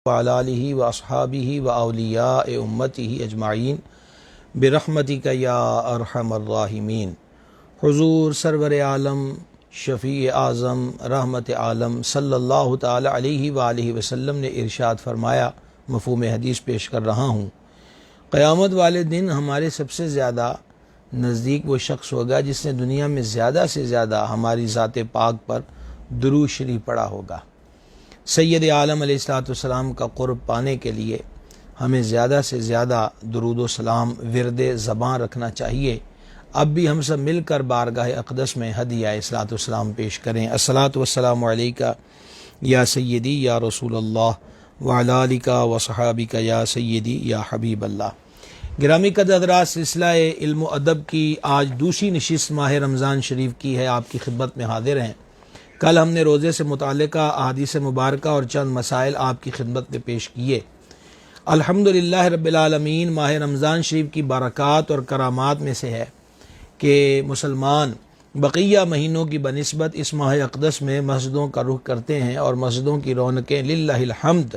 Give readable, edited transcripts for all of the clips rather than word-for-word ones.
وعلی آلہ واصحابہ واولیاء امتہ اجمعین برحمتک یا ارحم الراحمین۔ حضور سرور عالم شفیع اعظم رحمت عالم صلی اللہ تعالی علیہ وآلہ وسلم نے ارشاد فرمایا، مفہوم حدیث پیش کر رہا ہوں، قیامت والے دن ہمارے سب سے زیادہ نزدیک وہ شخص ہوگا جس نے دنیا میں زیادہ سے زیادہ ہماری ذات پاک پر درود شریف پڑھا ہوگا۔ سید عالم علیہ السلام کا قرب پانے کے لیے ہمیں زیادہ سے زیادہ درود و سلام ورد زبان رکھنا چاہیے۔ اب بھی ہم سب مل کر بارگاہ اقدس میں ہدیہ الصلاۃ والسلام پیش کریں۔ الصلاۃ والسلام علیکہ یا سیدی یا رسول اللہ وعلی آلک وصحابک یا سیدی یا حبیب اللہ۔ گرامی قدر حضرات، سلسلہ علم و ادب کی آج دوسری نشست ماہ رمضان شریف کی ہے، آپ کی خدمت میں حاضر ہیں۔ کل ہم نے روزے سے متعلقہ احادیث مبارکہ اور چند مسائل آپ کی خدمت میں پیش کیے۔ الحمدللہ رب العالمین، ماہ رمضان شریف کی برکات اور کرامات میں سے ہے کہ مسلمان بقیہ مہینوں کی بنسبت اس ماہ اقدس میں مسجدوں کا رخ کرتے ہیں اور مسجدوں کی رونقیں للہ الحمد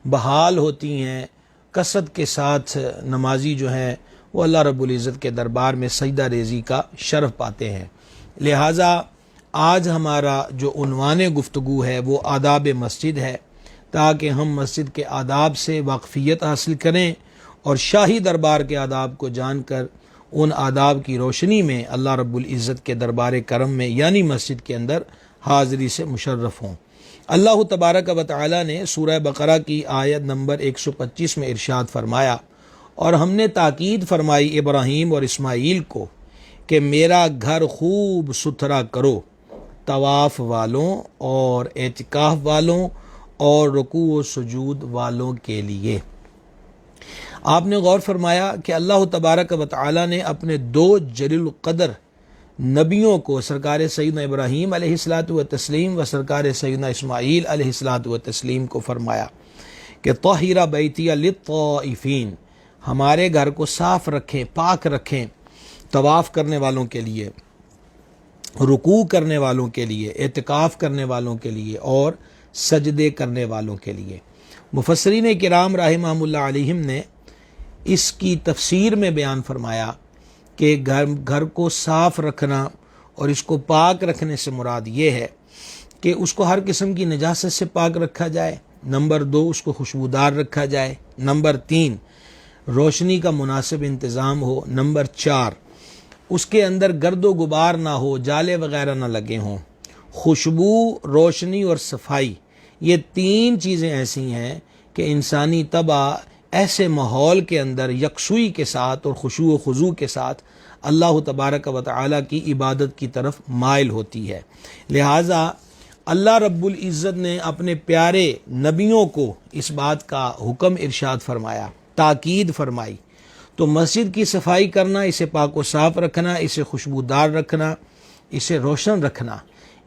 بحال ہوتی ہیں۔ کثرت کے ساتھ نمازی جو ہیں وہ اللہ رب العزت کے دربار میں سجدہ ریزی کا شرف پاتے ہیں۔ لہٰذا آج ہمارا جو عنوان گفتگو ہے وہ آداب مسجد ہے، تاکہ ہم مسجد کے آداب سے واقفیت حاصل کریں اور شاہی دربار کے آداب کو جان کر ان آداب کی روشنی میں اللہ رب العزت کے دربار کرم میں یعنی مسجد کے اندر حاضری سے مشرف ہوں۔ اللہ تبارک و تعالی نے سورہ بقرہ کی آیت نمبر 125 میں ارشاد فرمایا، اور ہم نے تاکید فرمائی ابراہیم اور اسماعیل کو کہ میرا گھر خوب ستھرا کرو، طواف والوں اور اعتکاف والوں اور رکوع و سجود والوں کے لیے۔ آپ نے غور فرمایا کہ اللہ تبارک و تعالی نے اپنے دو جلیل القدر نبیوں کو، سرکار سیدنا ابراہیم علیہ الصلاۃ والتسلیم و سرکار سیدنا اسماعیل علیہ الصلاۃ والتسلیم کو فرمایا کہ طہر بیتی للطائفین، ہمارے گھر کو صاف رکھیں، پاک رکھیں، طواف کرنے والوں کے لیے، رکوع کرنے والوں کے لیے، اعتکاف کرنے والوں کے لیے اور سجدے کرنے والوں کے لیے۔ مفسرین کرام رحمہم اللہ علیہم نے اس کی تفسیر میں بیان فرمایا کہ گھر کو صاف رکھنا اور اس کو پاک رکھنے سے مراد یہ ہے کہ اس کو ہر قسم کی نجاست سے پاک رکھا جائے، نمبر 2 اس کو خوشبودار رکھا جائے، نمبر 3 روشنی کا مناسب انتظام ہو، نمبر 4 اس کے اندر گرد و غبار نہ ہو، جالے وغیرہ نہ لگے ہوں۔ خوشبو، روشنی اور صفائی، یہ 3 چیزیں ایسی ہیں کہ انسانی طبع ایسے ماحول کے اندر یکسوئی کے ساتھ اور خشوع و خضوع کے ساتھ اللہ تبارک و تعالی کی عبادت کی طرف مائل ہوتی ہے۔ لہٰذا اللہ رب العزت نے اپنے پیارے نبیوں کو اس بات کا حکم ارشاد فرمایا، تاکید فرمائی۔ تو مسجد کی صفائی کرنا، اسے پاک و صاف رکھنا، اسے خوشبودار رکھنا، اسے روشن رکھنا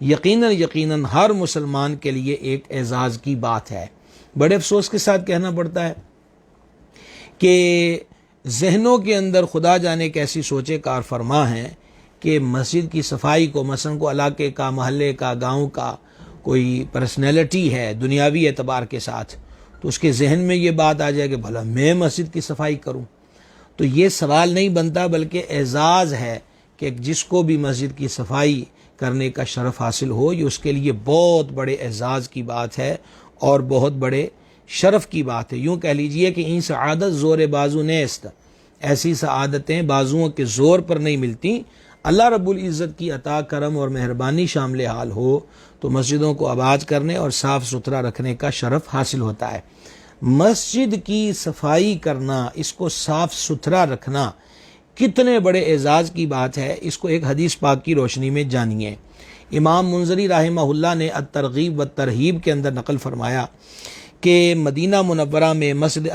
یقیناً ہر مسلمان کے لیے ایک اعزاز کی بات ہے۔ بڑے افسوس کے ساتھ کہنا پڑتا ہے کہ ذہنوں کے اندر خدا جانے کیسی سوچیں کار فرما ہیں کہ مسجد کی صفائی کو، مثلا کو علاقے کا، محلے کا، گاؤں کا کوئی پرسنالٹی ہے دنیاوی اعتبار کے ساتھ، تو اس کے ذہن میں یہ بات آ جائے کہ بھلا میں مسجد کی صفائی کروں۔ تو یہ سوال نہیں بنتا، بلکہ اعزاز ہے کہ جس کو بھی مسجد کی صفائی کرنے کا شرف حاصل ہو، یہ اس کے لیے بہت بڑے اعزاز کی بات ہے اور بہت بڑے شرف کی بات ہے۔ یوں کہہ لیجئے کہ این سعادت زور بازو نیست، ایسی سعادتیں بازوؤں کے زور پر نہیں ملتی۔ اللہ رب العزت کی عطا کرم اور مہربانی شامل حال ہو تو مسجدوں کو آباد کرنے اور صاف ستھرا رکھنے کا شرف حاصل ہوتا ہے۔ مسجد کی صفائی کرنا، اس کو صاف ستھرا رکھنا کتنے بڑے اعزاز کی بات ہے، اس کو ایک حدیث پاک کی روشنی میں جانیے۔ امام منذری رحمہ اللہ نے الترغیب والترہیب کے اندر نقل فرمایا کہ مدینہ منورہ میں مسجد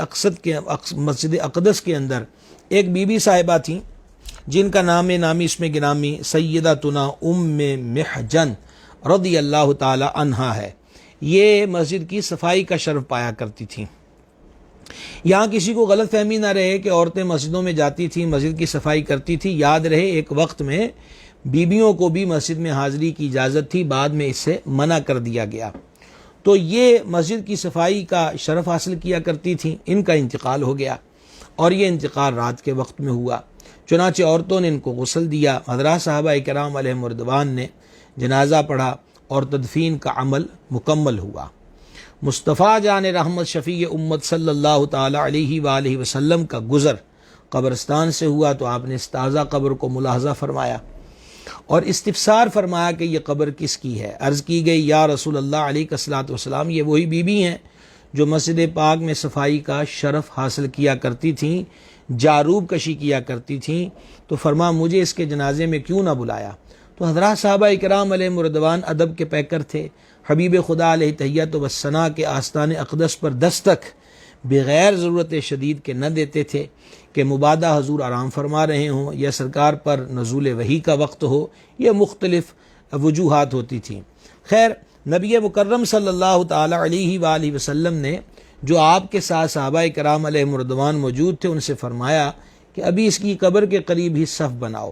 اقدس کے اندر ایک بی بی صاحبہ تھیں جن کا نامی اس میں گرامی سیدتنا ام محجن رضی اللہ تعالی عنہا ہے۔ یہ مسجد کی صفائی کا شرف پایا کرتی تھیں۔ یہاں کسی کو غلط فہمی نہ رہے کہ عورتیں مسجدوں میں جاتی تھیں، مسجد کی صفائی کرتی تھی، یاد رہے ایک وقت میں بیویوں کو بھی مسجد میں حاضری کی اجازت تھی، بعد میں اس سے منع کر دیا گیا۔ تو یہ مسجد کی صفائی کا شرف حاصل کیا کرتی تھیں، ان کا انتقال ہو گیا اور یہ انتقال رات کے وقت میں ہوا، چنانچہ عورتوں نے ان کو غسل دیا، حضرات صحابہ کرام علیہم رضوان نے جنازہ پڑھا اور تدفین کا عمل مکمل ہوا۔ مصطفیٰ جان رحمت شفیع امت صلی اللہ تعالی علیہ وآلہ وسلم کا گزر قبرستان سے ہوا تو آپ نے اس تازہ قبر کو ملاحظہ فرمایا اور استفسار فرمایا کہ یہ قبر کس کی ہے۔ عرض کی گئی یا رسول اللہ علیہ الصلوۃ والسلام، یہ وہی بی بی ہیں جو مسجد پاک میں صفائی کا شرف حاصل کیا کرتی تھیں، جاروب کشی کیا کرتی تھیں، تو فرما مجھے اس کے جنازے میں کیوں نہ بلایا؟ تو حضرات صحابہ کرام علیہ رضوان ادب کے پیکر تھے، حبیب خدا علیہ تحیت و ثنا کے آستان اقدس پر دستک بغیر ضرورت شدید کے نہ دیتے تھے کہ مبادا حضور آرام فرما رہے ہوں یا سرکار پر نزول وحی کا وقت ہو، یہ مختلف وجوہات ہوتی تھیں۔ خیر، نبی مکرم صلی اللہ تعالی علیہ وآلہ وسلم نے جو آپ کے ساتھ صحابہ کرام علیہ رضوان موجود تھے ان سے فرمایا کہ ابھی اس کی قبر کے قریب ہی صف بناؤ۔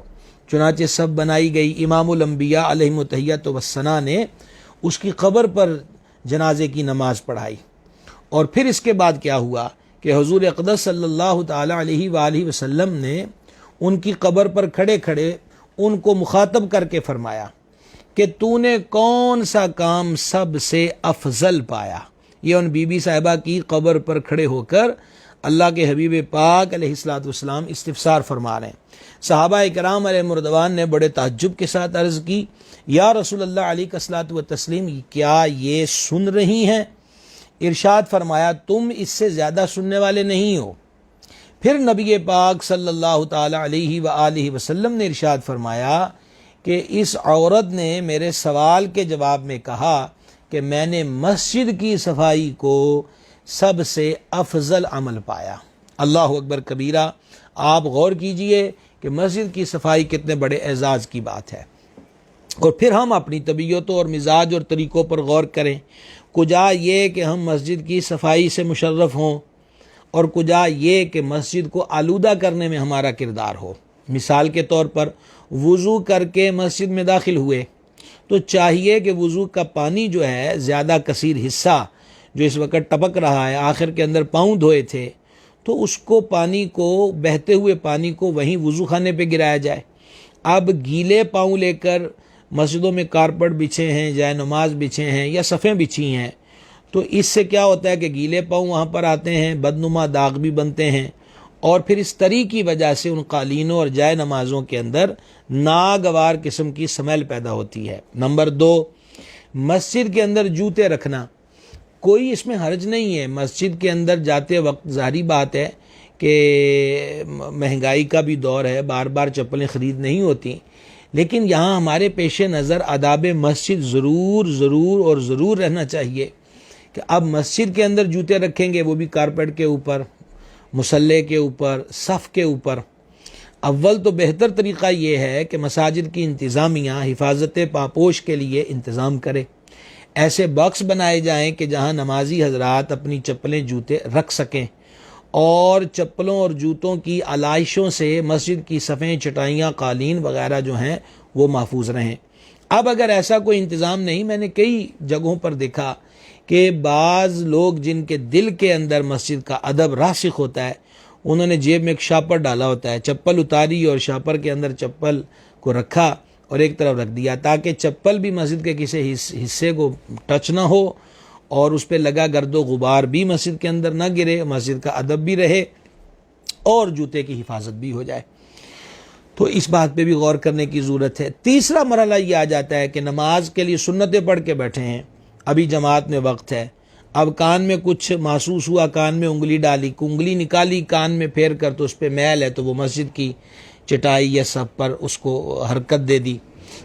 چنانچہ صف بنائی گئی، امام الانبیاء علیہ تحیت و ثنا نے اس کی قبر پر جنازے کی نماز پڑھائی، اور پھر اس کے بعد کیا ہوا کہ حضور اقدس صلی اللہ تعالی علیہ وآلہ وسلم نے ان کی قبر پر کھڑے کھڑے ان کو مخاطب کر کے فرمایا کہ تو نے کون سا کام سب سے افضل پایا۔ یہ ان بی بی صاحبہ کی قبر پر کھڑے ہو کر اللہ کے حبیب پاک علیہ الصلوۃ والسلام استفسار فرما رہے ہیں۔ صحابہ کرام علیہ رضوان نے بڑے تعجب کے ساتھ عرض کی یا رسول اللہ علیہ الصلوۃ والتسلیم، کیا یہ سن رہی ہیں؟ ارشاد فرمایا تم اس سے زیادہ سننے والے نہیں ہو۔ پھر نبی پاک صلی اللہ تعالی علیہ وآلہ وسلم نے ارشاد فرمایا کہ اس عورت نے میرے سوال کے جواب میں کہا کہ میں نے مسجد کی صفائی کو سب سے افضل عمل پایا۔ اللہ اکبر کبیرہ، آپ غور کیجئے کہ مسجد کی صفائی کتنے بڑے اعزاز کی بات ہے۔ اور پھر ہم اپنی طبیعتوں اور مزاج اور طریقوں پر غور کریں، کجا یہ کہ ہم مسجد کی صفائی سے مشرف ہوں اور کجا یہ کہ مسجد کو آلودہ کرنے میں ہمارا کردار ہو۔ مثال کے طور پر وضو کر کے مسجد میں داخل ہوئے تو چاہیے کہ وضو کا پانی جو ہے زیادہ کثیر حصہ جو اس وقت ٹپک رہا ہے، آخر کے اندر پاؤں دھوئے تھے تو اس کو پانی کو، بہتے ہوئے پانی کو وہیں وضو خانے پہ گرایا جائے۔ اب گیلے پاؤں لے کر مسجدوں میں کارپٹ بچھے ہیں، جائے نماز بچھے ہیں یا صفیں بچھی ہیں، تو اس سے کیا ہوتا ہے کہ گیلے پاؤں وہاں پر آتے ہیں، بدنما داغ بھی بنتے ہیں، اور پھر اس طریق کی وجہ سے ان قالینوں اور جائے نمازوں کے اندر ناگوار قسم کی سمیل پیدا ہوتی ہے۔ نمبر 2، مسجد کے اندر جوتے رکھنا، کوئی اس میں حرج نہیں ہے۔ مسجد کے اندر جاتے وقت ظاہری بات ہے کہ مہنگائی کا بھی دور ہے، بار بار چپلیں خرید نہیں ہوتی، لیکن یہاں ہمارے پیش نظر آداب مسجد ضرور رہنا چاہیے کہ اب مسجد کے اندر جوتے رکھیں گے، وہ بھی کارپیٹ کے اوپر، مصلے کے اوپر، صف کے اوپر۔ اول تو بہتر طریقہ یہ ہے کہ مساجد کی انتظامیہ حفاظت پاپوش کے لیے انتظام کرے، ایسے باکس بنائے جائیں کہ جہاں نمازی حضرات اپنی چپلیں جوتے رکھ سکیں اور چپلوں اور جوتوں کی علائشوں سے مسجد کی صفیں، چٹائیاں، قالین وغیرہ جو ہیں وہ محفوظ رہیں۔ اب اگر ایسا کوئی انتظام نہیں، میں نے کئی جگہوں پر دیکھا کہ بعض لوگ جن کے دل کے اندر مسجد کا ادب راسخ ہوتا ہے، انہوں نے جیب میں ایک شاپر ڈالا ہوتا ہے، چپل اتاری اور شاپر کے اندر چپل کو رکھا اور ایک طرف رکھ دیا تاکہ چپل بھی مسجد کے کسی حصے کو ٹچ نہ ہو اور اس پہ لگا گرد و غبار بھی مسجد کے اندر نہ گرے، مسجد کا ادب بھی رہے اور جوتے کی حفاظت بھی ہو جائے۔ تو اس بات پہ بھی غور کرنے کی ضرورت ہے۔ تیسرا مرحلہ یہ آ جاتا ہے کہ نماز کے لیے سنتیں پڑھ کے بیٹھے ہیں، ابھی جماعت میں وقت ہے، اب کان میں کچھ محسوس ہوا، کان میں انگلی ڈالی، انگلی نکالی کان میں پھیر کر تو اس پہ میل ہے تو وہ مسجد کی چٹائی یا صف پر اس کو حرکت دے دی،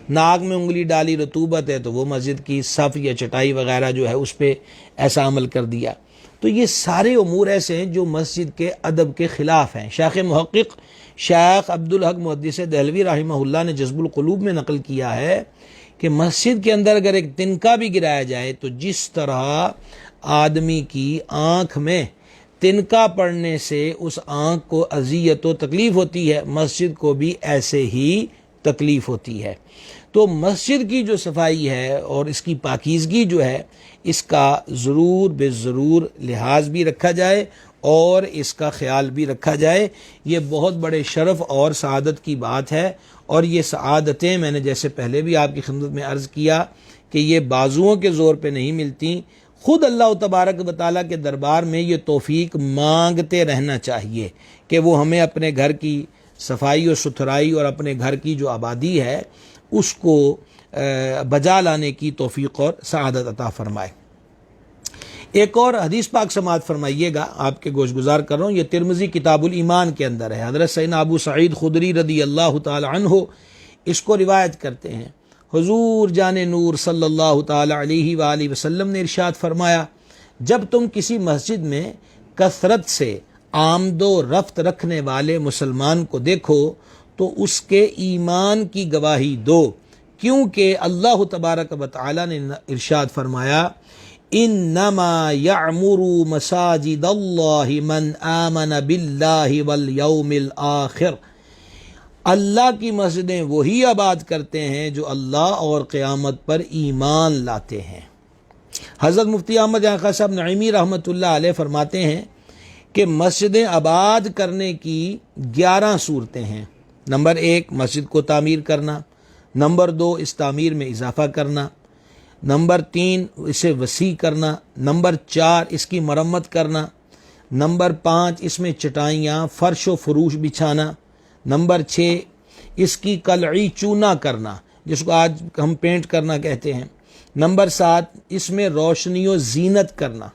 ناک میں انگلی ڈالی، رطوبت ہے تو وہ مسجد کی صف یا چٹائی وغیرہ جو ہے اس پہ ایسا عمل کر دیا۔ تو یہ سارے امور ایسے ہیں جو مسجد کے ادب کے خلاف ہیں۔ شیخ محقق شیخ عبدالحق محدث دہلوی رحمہ اللہ نے جذب القلوب میں نقل کیا ہے کہ مسجد کے اندر اگر ایک تنکا بھی گرایا جائے تو جس طرح آدمی کی آنکھ میں تنکا پڑنے سے اس آنکھ کو اذیت و تکلیف ہوتی ہے، مسجد کو بھی ایسے ہی تکلیف ہوتی ہے۔ تو مسجد کی جو صفائی ہے اور اس کی پاکیزگی جو ہے، اس کا ضرور بے ضرور لحاظ بھی رکھا جائے اور اس کا خیال بھی رکھا جائے۔ یہ بہت بڑے شرف اور سعادت کی بات ہے، اور یہ سعادتیں میں نے جیسے پہلے بھی آپ کی خدمت میں عرض کیا کہ یہ بازوؤں کے زور پہ نہیں ملتی، خود اللہ تبارک و تعالیٰ کے دربار میں یہ توفیق مانگتے رہنا چاہیے کہ وہ ہمیں اپنے گھر کی صفائی اور ستھرائی اور اپنے گھر کی جو آبادی ہے اس کو بجا لانے کی توفیق اور سعادت عطا فرمائے۔ ایک اور حدیث پاک سماعت فرمائیے گا، آپ کے گوش گزار کر رہا ہوں، یہ ترمذی کتاب الایمان کے اندر ہے۔ حضرت سیدنا ابو سعید خدری رضی اللہ تعالی عنہ اس کو روایت کرتے ہیں، حضور جان نور صلی اللہ تعالی علیہ وآلہ وسلم نے ارشاد فرمایا، جب تم کسی مسجد میں کثرت سے آمد و رفت رکھنے والے مسلمان کو دیکھو تو اس کے ایمان کی گواہی دو، کیونکہ اللہ تبارک و تعالی نے ارشاد فرمایا، انما یعمر مساجد اللہ من آمن باللہ والیوم الآخر، اللہ کی مسجدیں وہی آباد کرتے ہیں جو اللہ اور قیامت پر ایمان لاتے ہیں۔ حضرت مفتی احمد آقا صاحب نعیمی رحمۃ اللہ علیہ فرماتے ہیں کہ مسجدیں آباد کرنے کی 11 صورتیں ہیں۔ نمبر 1 مسجد کو تعمیر کرنا، نمبر 2 اس تعمیر میں اضافہ کرنا، نمبر 3 اسے وسیع کرنا، نمبر 4 اس کی مرمت کرنا، نمبر 5 اس میں چٹائیاں فرش و فروش بچھانا، نمبر 6 اس کی قلعی چونا کرنا جس کو آج ہم پینٹ کرنا کہتے ہیں، نمبر 7 اس میں روشنی و زینت کرنا،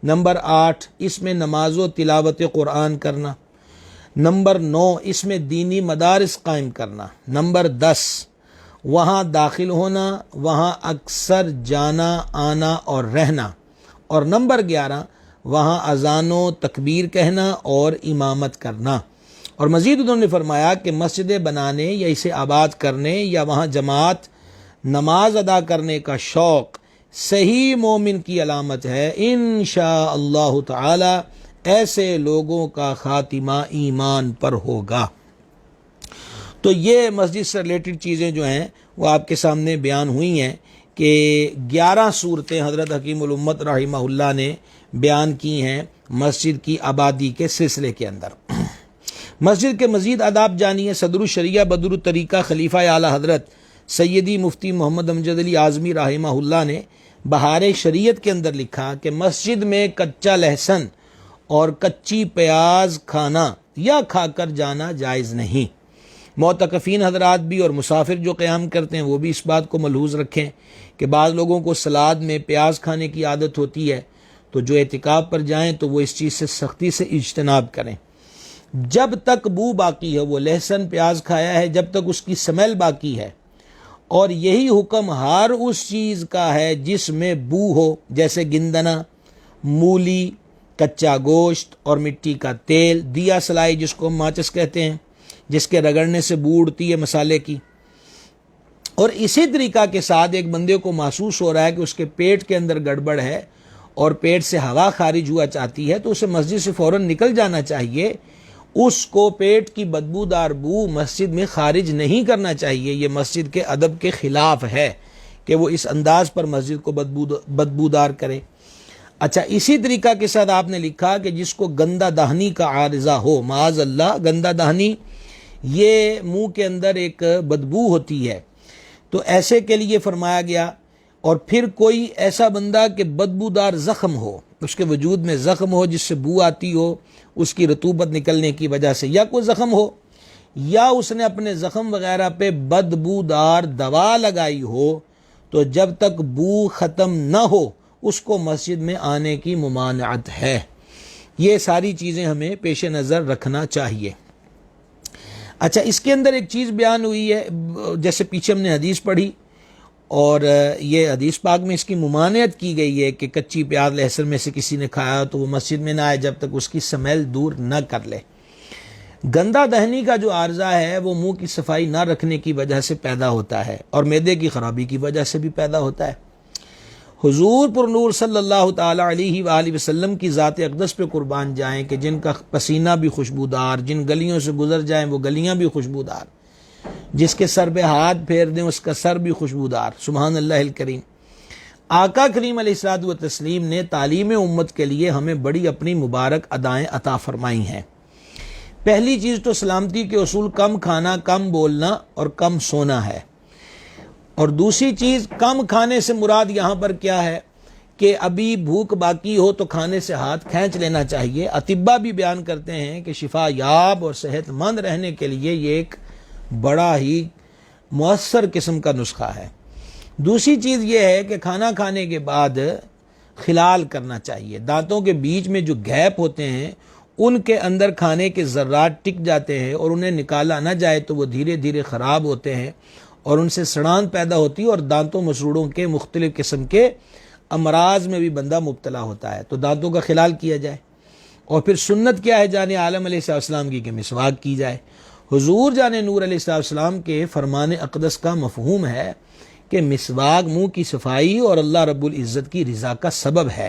نمبر 8 اس میں نماز و تلاوت قرآن کرنا، نمبر 9 اس میں دینی مدارس قائم کرنا، نمبر 10 وہاں داخل ہونا، وہاں اکثر جانا آنا اور رہنا، اور نمبر 11 وہاں اذان و تکبیر کہنا اور امامت کرنا۔ اور مزید انہوں نے فرمایا کہ مسجدیں بنانے یا اسے آباد کرنے یا وہاں جماعت نماز ادا کرنے کا شوق صحیح مومن کی علامت ہے، انشاءاللہ تعالی ایسے لوگوں کا خاتمہ ایمان پر ہوگا۔ تو یہ مسجد سے ریلیٹڈ چیزیں جو ہیں وہ آپ کے سامنے بیان ہوئی ہیں کہ 11 صورتیں حضرت حکیم الامت رحمہ اللہ نے بیان کی ہیں مسجد کی آبادی کے سلسلے کے اندر۔ مسجد کے مزید آداب جانیے۔ صدر الشریعہ بدر الطریقہ خلیفہ اعلیٰ حضرت سیدی مفتی محمد امجد علی اعظمی رحمہ اللہ نے بہار شریعت کے اندر لکھا کہ مسجد میں کچا لہسن اور کچی پیاز کھانا یا کھا کر جانا جائز نہیں۔ معتکفین حضرات بھی اور مسافر جو قیام کرتے ہیں وہ بھی اس بات کو ملحوظ رکھیں کہ بعض لوگوں کو سلاد میں پیاز کھانے کی عادت ہوتی ہے، تو جو اعتکاف پر جائیں تو وہ اس چیز سے سختی سے اجتناب کریں۔ جب تک بو باقی ہے، وہ لہسن پیاز کھایا ہے جب تک اس کی سمیل باقی ہے، اور یہی حکم ہر اس چیز کا ہے جس میں بو ہو، جیسے گندنا، مولی، کچا گوشت اور مٹی کا تیل، دیا سلائی جس کو ہم ماچس کہتے ہیں، جس کے رگڑنے سے بو اڑتی ہے مسالے کی۔ اور اسی طریقہ کے ساتھ ایک بندے کو محسوس ہو رہا ہے کہ اس کے پیٹ کے اندر گڑبڑ ہے اور پیٹ سے ہوا خارج ہوا چاہتی ہے، تو اسے مسجد سے فوراً نکل جانا چاہیے۔ اس کو پیٹ کی بدبودار بو مسجد میں خارج نہیں کرنا چاہیے۔ یہ مسجد کے ادب کے خلاف ہے کہ وہ اس انداز پر مسجد کو بدبودار کرے۔ اچھا، اسی طریقہ کے ساتھ آپ نے لکھا کہ جس کو گندہ دہنی کا عارضہ ہو، معاذ اللہ، گندہ دہنی یہ منہ کے اندر ایک بدبو ہوتی ہے، تو ایسے کے لیے فرمایا گیا۔ اور پھر کوئی ایسا بندہ کہ بدبودار زخم ہو، اس کے وجود میں زخم ہو جس سے بو آتی ہو اس کی رطوبت نکلنے کی وجہ سے، یا کوئی زخم ہو یا اس نے اپنے زخم وغیرہ پہ بدبودار دوا لگائی ہو، تو جب تک بو ختم نہ ہو اس کو مسجد میں آنے کی ممانعت ہے۔ یہ ساری چیزیں ہمیں پیش نظر رکھنا چاہیے۔ اچھا، اس کے اندر ایک چیز بیان ہوئی ہے، جیسے پیچھے ہم نے حدیث پڑھی اور یہ حدیث پاک میں اس کی ممانعت کی گئی ہے کہ کچی پیاز لہسن میں سے کسی نے کھایا تو وہ مسجد میں نہ آئے جب تک اس کی سمیل دور نہ کر لے۔ گندہ دہنی کا جو عارضہ ہے وہ منہ کی صفائی نہ رکھنے کی وجہ سے پیدا ہوتا ہے اور معدے کی خرابی کی وجہ سے بھی پیدا ہوتا ہے۔ حضور پر نور صلی اللہ تعالی علیہ وآلہ وسلم کی ذات اقدس پہ قربان جائیں کہ جن کا پسینہ بھی خوشبودار، جن گلیوں سے گزر جائیں وہ گلیاں بھی خوشبودار، جس کے سر پہ ہاتھ پھیر دیں اس کا سر بھی خوشبودار. سبحان اللہ الکریم. آقا کریم علیہ الصلوۃ والتسلیم نے تعلیم امت کے لیے ہمیں بڑی اپنی مبارک ادائیں عطا فرمائی ہیں. پہلی چیز تو سلامتی کے اصول کم کھانا، کم بولنا اور کم سونا ہے. اور دوسری چیز کم کھانے سے مراد یہاں پر کیا ہے کہ ابھی بھوک باقی ہو تو کھانے سے ہاتھ کھینچ لینا چاہیے. اطباء بھی بیان کرتے ہیں کہ شفا یاب اور صحت مند رہنے کے لیے یہ ایک بڑا ہی مؤثر قسم کا نسخہ ہے. دوسری چیز یہ ہے کہ کھانا کھانے کے بعد خلال کرنا چاہیے. دانتوں کے بیچ میں جو گیپ ہوتے ہیں ان کے اندر کھانے کے ذرات ٹک جاتے ہیں اور انہیں نکالا نہ جائے تو وہ دھیرے دھیرے خراب ہوتے ہیں اور ان سے سڑان پیدا ہوتی ہے اور دانتوں مسوڑوں کے مختلف قسم کے امراض میں بھی بندہ مبتلا ہوتا ہے. تو دانتوں کا خلال کیا جائے. اور پھر سنت کیا ہے جان عالم علیہ السلام کی کہ مسواک کی جائے. حضور جان نور علیہ السلام کے فرمان اقدس کا مفہوم ہے کہ مسواک منہ کی صفائی اور اللہ رب العزت کی رضا کا سبب ہے،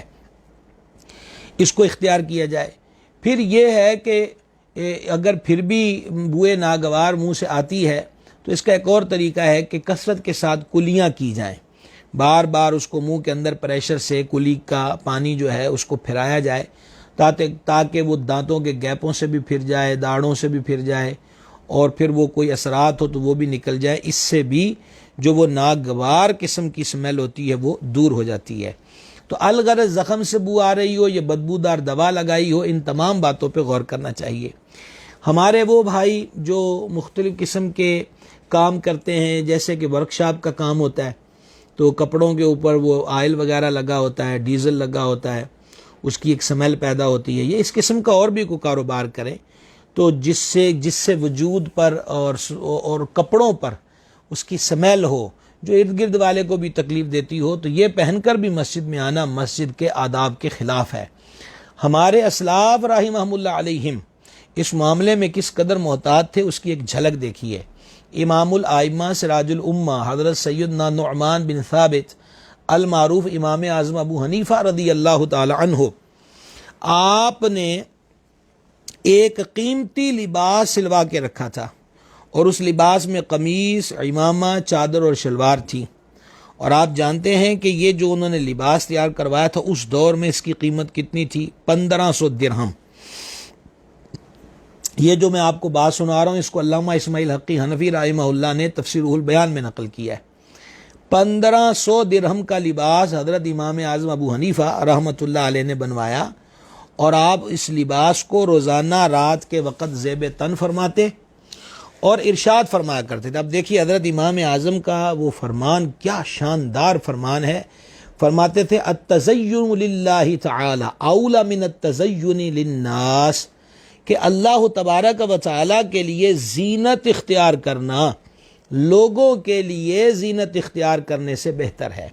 اس کو اختیار کیا جائے. پھر یہ ہے کہ اگر پھر بھی بوئے ناگوار منہ سے آتی ہے تو اس کا ایک اور طریقہ ہے کہ کثرت کے ساتھ کلیاں کی جائیں. بار بار اس کو منہ کے اندر پریشر سے کلی کا پانی جو ہے اس کو پھرایا جائے تاکہ وہ دانتوں کے گیپوں سے بھی پھر جائے، داڑھوں سے بھی پھر جائے اور پھر وہ کوئی اثرات ہو تو وہ بھی نکل جائے. اس سے بھی جو وہ ناگوار قسم کی سمیل ہوتی ہے وہ دور ہو جاتی ہے. تو الغرض زخم سے بو آ رہی ہو یا بدبودار دوا لگائی ہو، ان تمام باتوں پہ غور کرنا چاہیے. ہمارے وہ بھائی جو مختلف قسم کے کام کرتے ہیں، جیسے کہ ورکشاپ کا کام ہوتا ہے تو کپڑوں کے اوپر وہ آئل وغیرہ لگا ہوتا ہے، ڈیزل لگا ہوتا ہے، اس کی ایک سمیل پیدا ہوتی ہے. یہ اس قسم کا اور بھی کوئی کاروبار کریں تو جس سے وجود پر اور کپڑوں پر اس کی سمیل ہو جو ارد گرد والے کو بھی تکلیف دیتی ہو، تو یہ پہن کر بھی مسجد میں آنا مسجد کے آداب کے خلاف ہے. ہمارے اسلاف رحمہم اللہ علیہم اس معاملے میں کس قدر محتاط تھے اس کی ایک جھلک دیکھیے. امام الائمہ سراج الامہ حضرت سیدنا نعمان بن ثابت المعروف امام اعظم ابو حنیفہ رضی اللہ تعالی عنہ، آپ نے ایک قیمتی لباس سلوا کے رکھا تھا اور اس لباس میں قمیص، عمامہ، چادر اور شلوار تھی. اور آپ جانتے ہیں کہ یہ جو انہوں نے لباس تیار کروایا تھا اس دور میں اس کی قیمت کتنی تھی؟ 1500 درہم. یہ جو میں آپ کو بات سنا رہا ہوں اس کو علامہ اسماعیل حقی حنفی رحمہ اللہ نے تفسیر روح البیان میں نقل کیا ہے. 1500 درہم کا لباس حضرت امام اعظم ابو حنیفہ رحمۃ اللہ علیہ نے بنوایا اور آپ اس لباس کو روزانہ رات کے وقت زیب تن فرماتے اور ارشاد فرمایا کرتے تھے. اب دیکھیے حضرت امام اعظم کا وہ فرمان کیا شاندار فرمان ہے. فرماتے تھے التزین للہ تعالی اولا من التزین للناس، کہ اللہ تبارک و تعالی کے لیے زینت اختیار کرنا لوگوں کے لیے زینت اختیار کرنے سے بہتر ہے.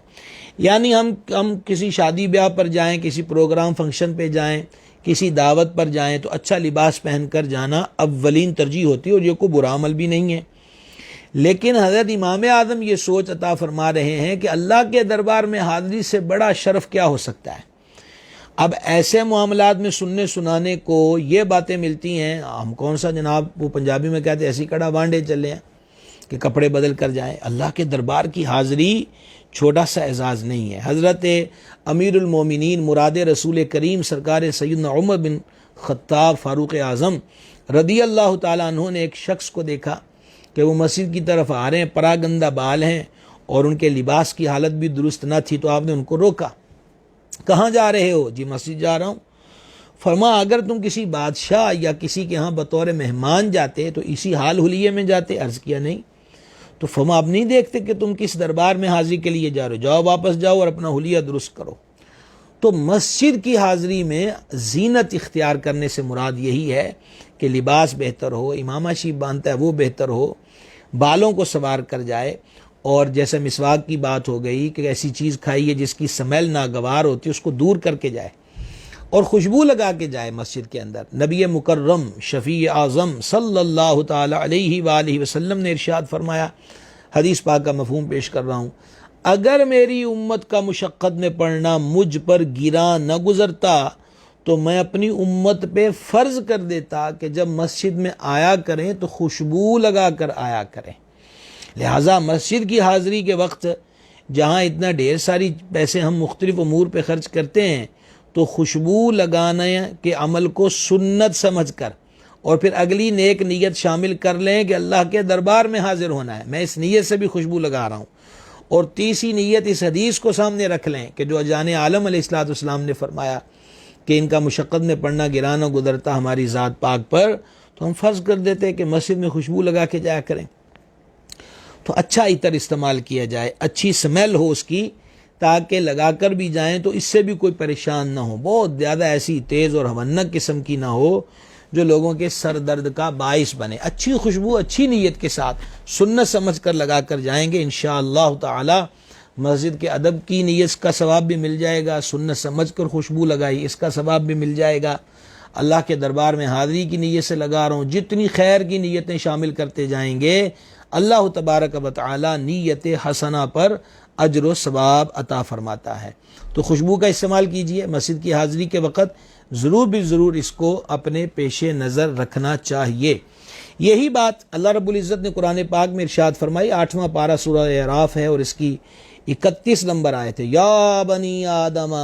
یعنی ہم کسی شادی بیاہ پر جائیں، کسی پروگرام فنکشن پہ جائیں، کسی دعوت پر جائیں تو اچھا لباس پہن کر جانا اولین ترجیح ہوتی ہے اور یہ کوئی برا عمل بھی نہیں ہے. لیکن حضرت امام اعظم یہ سوچ عطا فرما رہے ہیں کہ اللہ کے دربار میں حاضری سے بڑا شرف کیا ہو سکتا ہے. اب ایسے معاملات میں سننے سنانے کو یہ باتیں ملتی ہیں، ہم کون سا جناب وہ پنجابی میں کہتے ہیں ایسی کڑا وانڈے چلے ہیں کہ کپڑے بدل کر جائیں. اللہ کے دربار کی حاضری چھوٹا سا اعزاز نہیں ہے. حضرت امیر المومنین مراد رسول کریم سرکار سیدنا عمر بن خطاب فاروق اعظم رضی اللہ تعالیٰ عنہ نے ایک شخص کو دیکھا کہ وہ مسجد کی طرف آ رہے ہیں، پراگندہ بال ہیں اور ان کے لباس کی حالت بھی درست نہ تھی. تو آپ نے ان کو روکا. کہاں جا رہے ہو؟ جی مسجد جا رہا ہوں. فرما اگر تم کسی بادشاہ یا کسی کے ہاں بطور مہمان جاتے تو اسی حال حلیے میں جاتے؟ عرض کیا نہیں. تو فرما اب نہیں دیکھتے کہ تم کس دربار میں حاضری کے لیے جا رہے ہو، جاؤ واپس جاؤ اور اپنا حلیہ درست کرو. تو مسجد کی حاضری میں زینت اختیار کرنے سے مراد یہی ہے کہ لباس بہتر ہو، امامہ شیف باندھتا ہے وہ بہتر ہو، بالوں کو سنوار کر جائے. اور جیسے مسواک کی بات ہو گئی کہ ایسی چیز کھائیے جس کی سمیل ناگوار ہوتی ہے اس کو دور کر کے جائے اور خوشبو لگا کے جائے مسجد کے اندر. نبی مکرم شفیع اعظم صلی اللہ تعالی علیہ وآلہ وسلم نے ارشاد فرمایا، حدیث پاک کا مفہوم پیش کر رہا ہوں، اگر میری امت کا مشقت میں پڑنا مجھ پر گراں نہ گزرتا تو میں اپنی امت پہ فرض کر دیتا کہ جب مسجد میں آیا کریں تو خوشبو لگا کر آیا کریں. لہٰذا مسجد کی حاضری کے وقت جہاں اتنا ڈھیر ساری پیسے ہم مختلف امور پہ خرچ کرتے ہیں تو خوشبو لگانے کے عمل کو سنت سمجھ کر اور پھر اگلی نیک نیت شامل کر لیں کہ اللہ کے دربار میں حاضر ہونا ہے، میں اس نیت سے بھی خوشبو لگا رہا ہوں، اور تیسری نیت اس حدیث کو سامنے رکھ لیں کہ جو جان عالم علیہ الصلوۃ والسلام نے فرمایا کہ ان کا مشقت میں پڑھنا گرانا گزرتا ہماری ذات پاک پر، تو ہم فرض کر دیتے ہیں کہ مسجد میں خوشبو لگا کے جایا کریں، تو اچھا عطر استعمال کیا جائے، اچھی سمیل ہو اس کی، تاکہ لگا کر بھی جائیں تو اس سے بھی کوئی پریشان نہ ہو، بہت زیادہ ایسی تیز اور ہونک قسم کی نہ ہو جو لوگوں کے سر درد کا باعث بنے۔ اچھی خوشبو اچھی نیت کے ساتھ سنت سمجھ کر لگا کر جائیں گے انشاءاللہ تعالی، مسجد کے ادب کی نیت کا ثواب بھی مل جائے گا، سنت سمجھ کر خوشبو لگائی اس کا ثواب بھی مل جائے گا، اللہ کے دربار میں حاضری کی نیت سے لگا رہا ہوں، جتنی خیر کی نیتیں شامل کرتے جائیں گے اللہ تبارک و تعالی نیت حسنہ پر اجر و ثواب عطا فرماتا ہے۔ تو خوشبو کا استعمال کیجئے مسجد کی حاضری کے وقت، ضرور بھی ضرور اس کو اپنے پیش نظر رکھنا چاہیے۔ یہی بات اللہ رب العزت نے قرآن پاک میں ارشاد فرمائی، 8واں پارہ سورہ اعراف ہے اور اس کی 31 نمبر آیت ہے، یا بنی آدم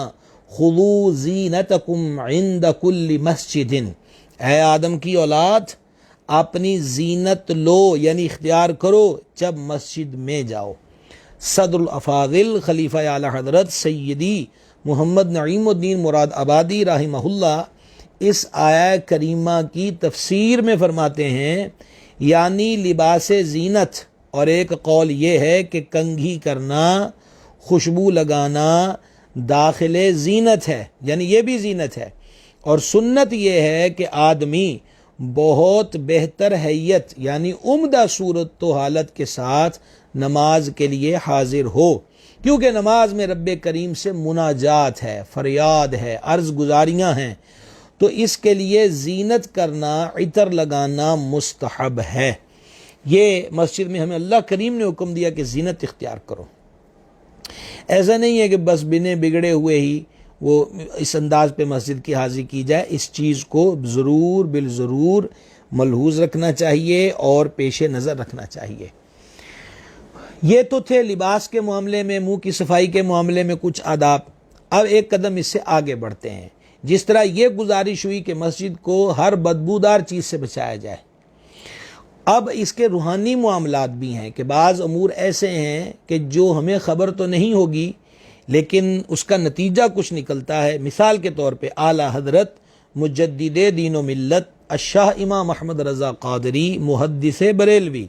خذوا زینتکم عند کل مسجد، اے آدم کی اولاد اپنی زینت لو یعنی اختیار کرو جب مسجد میں جاؤ۔ صدر الافاضل خلیفہ اعلی حضرت سیدی محمد نعیم الدین مراد آبادی رحمہ اللہ اس آیہ کریمہ کی تفسیر میں فرماتے ہیں یعنی لباس زینت، اور ایک قول یہ ہے کہ کنگھی کرنا، خوشبو لگانا داخل زینت ہے، یعنی یہ بھی زینت ہے، اور سنت یہ ہے کہ آدمی بہت بہتر حیت یعنی عمدہ صورت و حالت کے ساتھ نماز کے لیے حاضر ہو، کیونکہ نماز میں رب کریم سے مناجات ہے، فریاد ہے، عرض گزاریاں ہیں، تو اس کے لیے زینت کرنا، عطر لگانا مستحب ہے۔ یہ مسجد میں ہمیں اللہ کریم نے حکم دیا کہ زینت اختیار کرو، ایسا نہیں ہے کہ بس بنے بگڑے ہوئے ہی وہ اس انداز پہ مسجد کی حاضری کی جائے، اس چیز کو ضرور بالضرور ملحوظ رکھنا چاہیے اور پیش نظر رکھنا چاہیے۔ یہ تو تھے لباس کے معاملے میں، منہ کی صفائی کے معاملے میں کچھ آداب۔ اب ایک قدم اس سے آگے بڑھتے ہیں، جس طرح یہ گزارش ہوئی کہ مسجد کو ہر بدبودار چیز سے بچایا جائے، اب اس کے روحانی معاملات بھی ہیں کہ بعض امور ایسے ہیں کہ جو ہمیں خبر تو نہیں ہوگی لیکن اس کا نتیجہ کچھ نکلتا ہے۔ مثال کے طور پہ اعلیٰ حضرت مجدد دین و ملت الشاہ امام احمد رضا قادری محدث بریلوی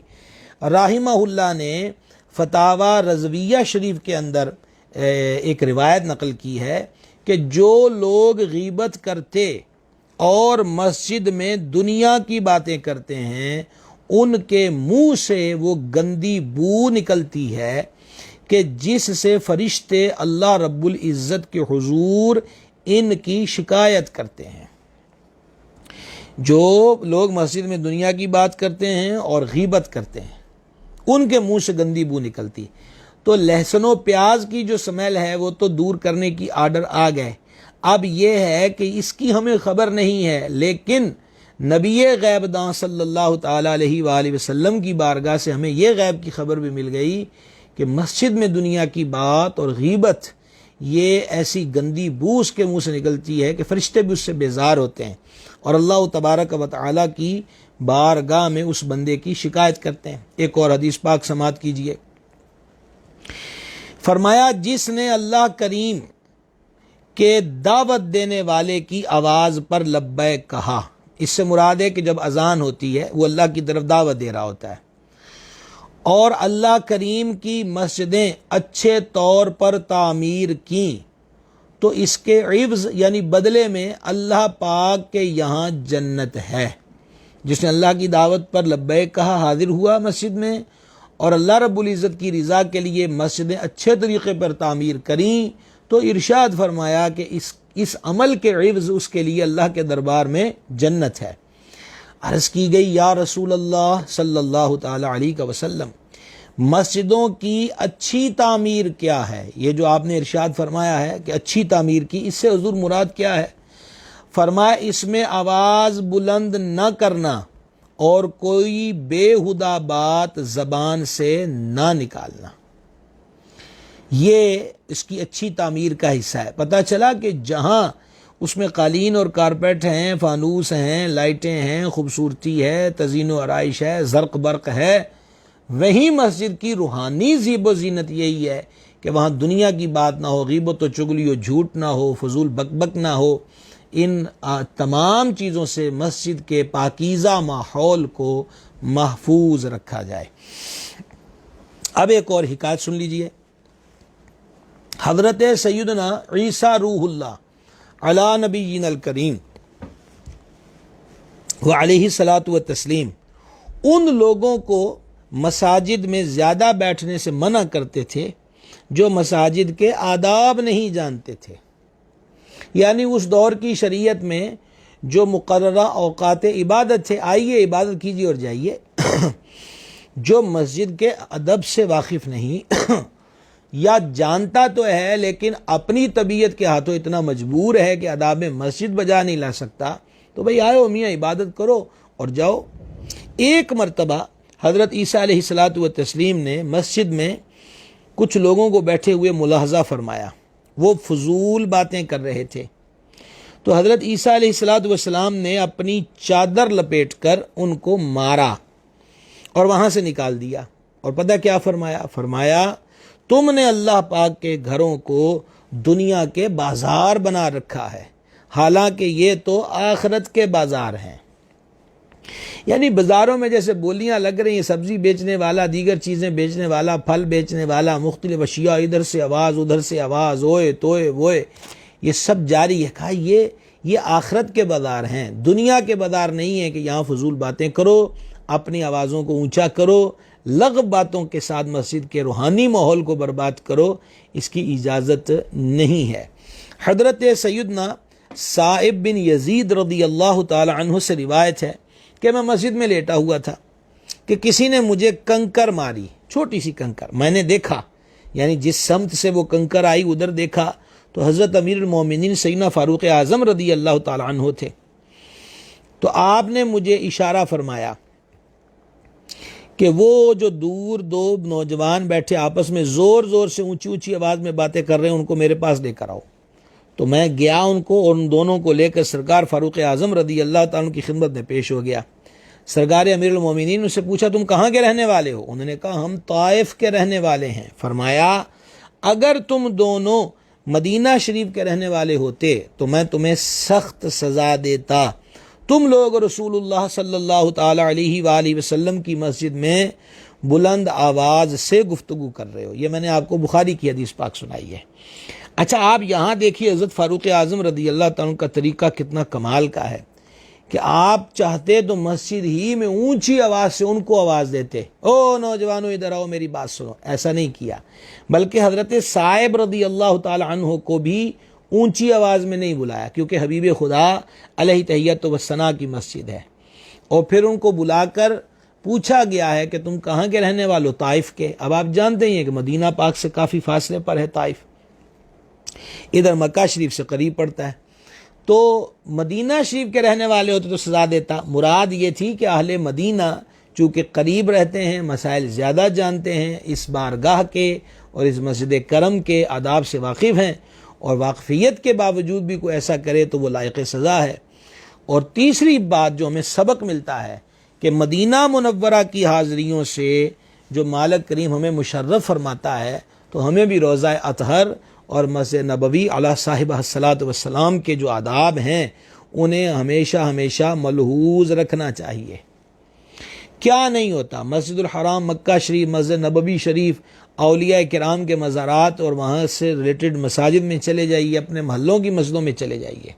رحمہ اللہ نے فتاوی رضویہ شریف کے اندر ایک روایت نقل کی ہے کہ جو لوگ غیبت کرتے اور مسجد میں دنیا کی باتیں کرتے ہیں ان کے منہ سے وہ گندی بو نکلتی ہے کہ جس سے فرشتے اللہ رب العزت کے حضور ان کی شکایت کرتے ہیں۔ جو لوگ مسجد میں دنیا کی بات کرتے ہیں اور غیبت کرتے ہیں ان کے منہ سے گندی بو نکلتی، تو لہسن و پیاز کی جو سمیل ہے وہ تو دور کرنے کی آرڈر آ گئے، اب یہ ہے کہ اس کی ہمیں خبر نہیں ہے، لیکن نبی غیب داں صلی اللہ تعالی علیہ وآلہ وسلم کی بارگاہ سے ہمیں یہ غیب کی خبر بھی مل گئی کہ مسجد میں دنیا کی بات اور غیبت یہ ایسی گندی بو اس کے منہ سے نکلتی ہے کہ فرشتے بھی اس سے بیزار ہوتے ہیں اور اللہ تبارک و تعالی کی بارگاہ میں اس بندے کی شکایت کرتے ہیں۔ ایک اور حدیث پاک سماعت کیجئے، فرمایا جس نے اللہ کریم کے دعوت دینے والے کی آواز پر لبیک کہا، اس سے مراد ہے کہ جب اذان ہوتی ہے وہ اللہ کی طرف دعوت دے رہا ہوتا ہے، اور اللہ کریم کی مسجدیں اچھے طور پر تعمیر کی، تو اس کے عوض یعنی بدلے میں اللہ پاک کے یہاں جنت ہے۔ جس نے اللہ کی دعوت پر لبیک کہا، حاضر ہوا مسجد میں اور اللہ رب العزت کی رضا کے لیے مسجدیں اچھے طریقے پر تعمیر کریں، تو ارشاد فرمایا کہ اس عمل کے عوض اس کے لیے اللہ کے دربار میں جنت ہے۔ عرض کی گئی یا رسول اللہ صلی اللہ تعالی علیہ وسلم، مسجدوں کی اچھی تعمیر کیا ہے؟ یہ جو آپ نے ارشاد فرمایا ہے کہ اچھی تعمیر کی، اس سے حضور مراد کیا ہے؟ فرمایا اس میں آواز بلند نہ کرنا اور کوئی بےہودہ بات زبان سے نہ نکالنا، یہ اس کی اچھی تعمیر کا حصہ ہے۔ پتہ چلا کہ جہاں اس میں قالین اور کارپیٹ ہیں، فانوس ہیں، لائٹیں ہیں، خوبصورتی ہے، تزئین و آرائش ہے، زرق برق ہے، وہیں مسجد کی روحانی زیب و زینت یہی ہے کہ وہاں دنیا کی بات نہ ہو، غیبت و چگلی و جھوٹ نہ ہو، فضول بک بک نہ ہو۔ ان تمام چیزوں سے مسجد کے پاکیزہ ماحول کو محفوظ رکھا جائے۔ اب ایک اور حکایت سن لیجئے۔ حضرت سیدنا عیسیٰ روح اللہ علی نبینا الکریم وعلیہ الصلاۃ والتسلیم ان لوگوں کو مساجد میں زیادہ بیٹھنے سے منع کرتے تھے جو مساجد کے آداب نہیں جانتے تھے۔ یعنی اس دور کی شریعت میں جو مقررہ اوقات عبادت تھے، آئیے عبادت کیجیے اور جائیے، جو مسجد کے ادب سے واقف نہیں یا جانتا تو ہے لیکن اپنی طبیعت کے ہاتھوں اتنا مجبور ہے کہ آداب مسجد بجا نہیں لا سکتا، تو بھئی آئے میاں عبادت کرو اور جاؤ۔ ایک مرتبہ حضرت عیسیٰ علیہ الصلاۃ والتسلیم نے مسجد میں کچھ لوگوں کو بیٹھے ہوئے ملاحظہ فرمایا، وہ فضول باتیں کر رہے تھے، تو حضرت عیسیٰ علیہ الصلاۃ والسلام نے اپنی چادر لپیٹ کر ان کو مارا اور وہاں سے نکال دیا۔ اور پتہ کیا فرمایا؟ فرمایا تم نے اللہ پاک کے گھروں کو دنیا کے بازار بنا رکھا ہے، حالانکہ یہ تو آخرت کے بازار ہیں۔ یعنی بازاروں میں جیسے بولیاں لگ رہی ہیں، سبزی بیچنے والا، دیگر چیزیں بیچنے والا، پھل بیچنے والا، مختلف اشیاء، ادھر سے آواز ادھر سے آواز، اوئے توئے ووئے، یہ سب جاری ہے۔ کہا یہ آخرت کے بازار ہیں، دنیا کے بازار نہیں ہے کہ یہاں فضول باتیں کرو، اپنی آوازوں کو اونچا کرو، لغو باتوں کے ساتھ مسجد کے روحانی ماحول کو برباد کرو، اس کی اجازت نہیں ہے۔ حضرت سیدنا صائب بن یزید رضی اللہ تعالی عنہ سے روایت ہے کہ میں مسجد میں لیٹا ہوا تھا کہ کسی نے مجھے کنکر ماری، چھوٹی سی کنکر، میں نے دیکھا، یعنی جس سمت سے وہ کنکر آئی ادھر دیکھا تو حضرت امیر المومنین سیدنا فاروق اعظم رضی اللہ تعالی عنہ تھے۔ تو آپ نے مجھے اشارہ فرمایا کہ وہ جو دور دو نوجوان بیٹھے آپس میں زور زور سے اونچی اونچی آواز میں باتیں کر رہے ہیں، ان کو میرے پاس لے کر آؤ۔ تو میں گیا ان کو، اور ان دونوں کو لے کر سرکار فاروق اعظم رضی اللہ تعالیٰ عنہ کی خدمت میں پیش ہو گیا۔ سرکار امیر المومنین نے سے پوچھا تم کہاں کے رہنے والے ہو؟ انہوں نے کہا ہم طائف کے رہنے والے ہیں۔ فرمایا اگر تم دونوں مدینہ شریف کے رہنے والے ہوتے تو میں تمہیں سخت سزا دیتا۔ تم لوگ رسول اللہ صلی اللہ تعالی علیہ وآلہ وسلم کی مسجد میں بلند آواز سے گفتگو کر رہے ہو۔ یہ میں نے آپ کو بخاری کی حدیث پاک سنائی ہے۔ اچھا آپ یہاں دیکھیے حضرت فاروق اعظم رضی اللہ تعالیٰ کا طریقہ کتنا کمال کا ہے کہ آپ چاہتے تو مسجد ہی میں اونچی آواز سے ان کو آواز دیتے، او نوجوانوں ادھر آؤ میری بات سنو، ایسا نہیں کیا، بلکہ حضرت صائب رضی اللہ تعالی عنہ کو بھی اونچی آواز میں نہیں بلایا، کیونکہ حبیب خدا علیہ تحیت و ثنا کی مسجد ہے، اور پھر ان کو بلا کر پوچھا گیا ہے کہ تم کہاں کے رہنے والو؟ طائف کے۔ اب آپ جانتے ہیں کہ مدینہ پاک سے کافی فاصلے پر ہے طائف، ادھر مکہ شریف سے قریب پڑتا ہے، تو مدینہ شریف کے رہنے والے ہوتے تو سزا دیتا۔ مراد یہ تھی کہ اہل مدینہ چونکہ قریب رہتے ہیں، مسائل زیادہ جانتے ہیں، اس بارگاہ کے اور اس مسجد کرم کے آداب سے واقف ہیں، اور واقفیت کے باوجود بھی کوئی ایسا کرے تو وہ لائق سزا ہے۔ اور تیسری بات جو ہمیں سبق ملتا ہے کہ مدینہ منورہ کی حاضریوں سے جو مالک کریم ہمیں مشرف فرماتا ہے، تو ہمیں بھی روضہ اطہر اور مسجد نبوی علی صاحب الصلاۃ والسلام کے جو آداب ہیں انہیں ہمیشہ ہمیشہ ملحوظ رکھنا چاہیے۔ کیا نہیں ہوتا، مسجد الحرام، مکہ شریف، مسجد نبوی شریف، اولیاء کرام کے مزارات اور وہاں سے ریلیٹڈ مساجد میں چلے جائیے، اپنے محلوں کی مسجدوں میں چلے جائیے،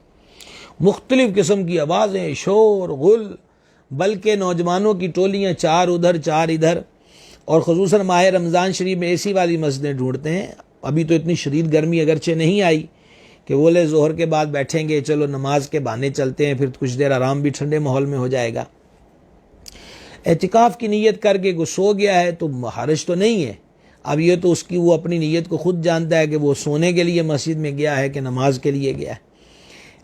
مختلف قسم کی آوازیں، شور غل، بلکہ نوجوانوں کی ٹولیاں چار ادھر چار ادھر، اور خصوصاً ماہ رمضان شریف میں اے سی والی مسجدیں ڈھونڈتے ہیں۔ ابھی تو اتنی شدید گرمی اگرچہ نہیں آئی کہ بولے ظہر کے بعد بیٹھیں گے، چلو نماز کے بہانے چلتے ہیں، پھر کچھ دیر آرام بھی ٹھنڈے ماحول میں ہو جائے گا۔ اعتکاف کی نیت کر کے سو گیا ہے تو حرج تو نہیں ہے، اب یہ تو اس کی وہ اپنی نیت کو خود جانتا ہے کہ وہ سونے کے لیے مسجد میں گیا ہے کہ نماز کے لیے گیا ہے،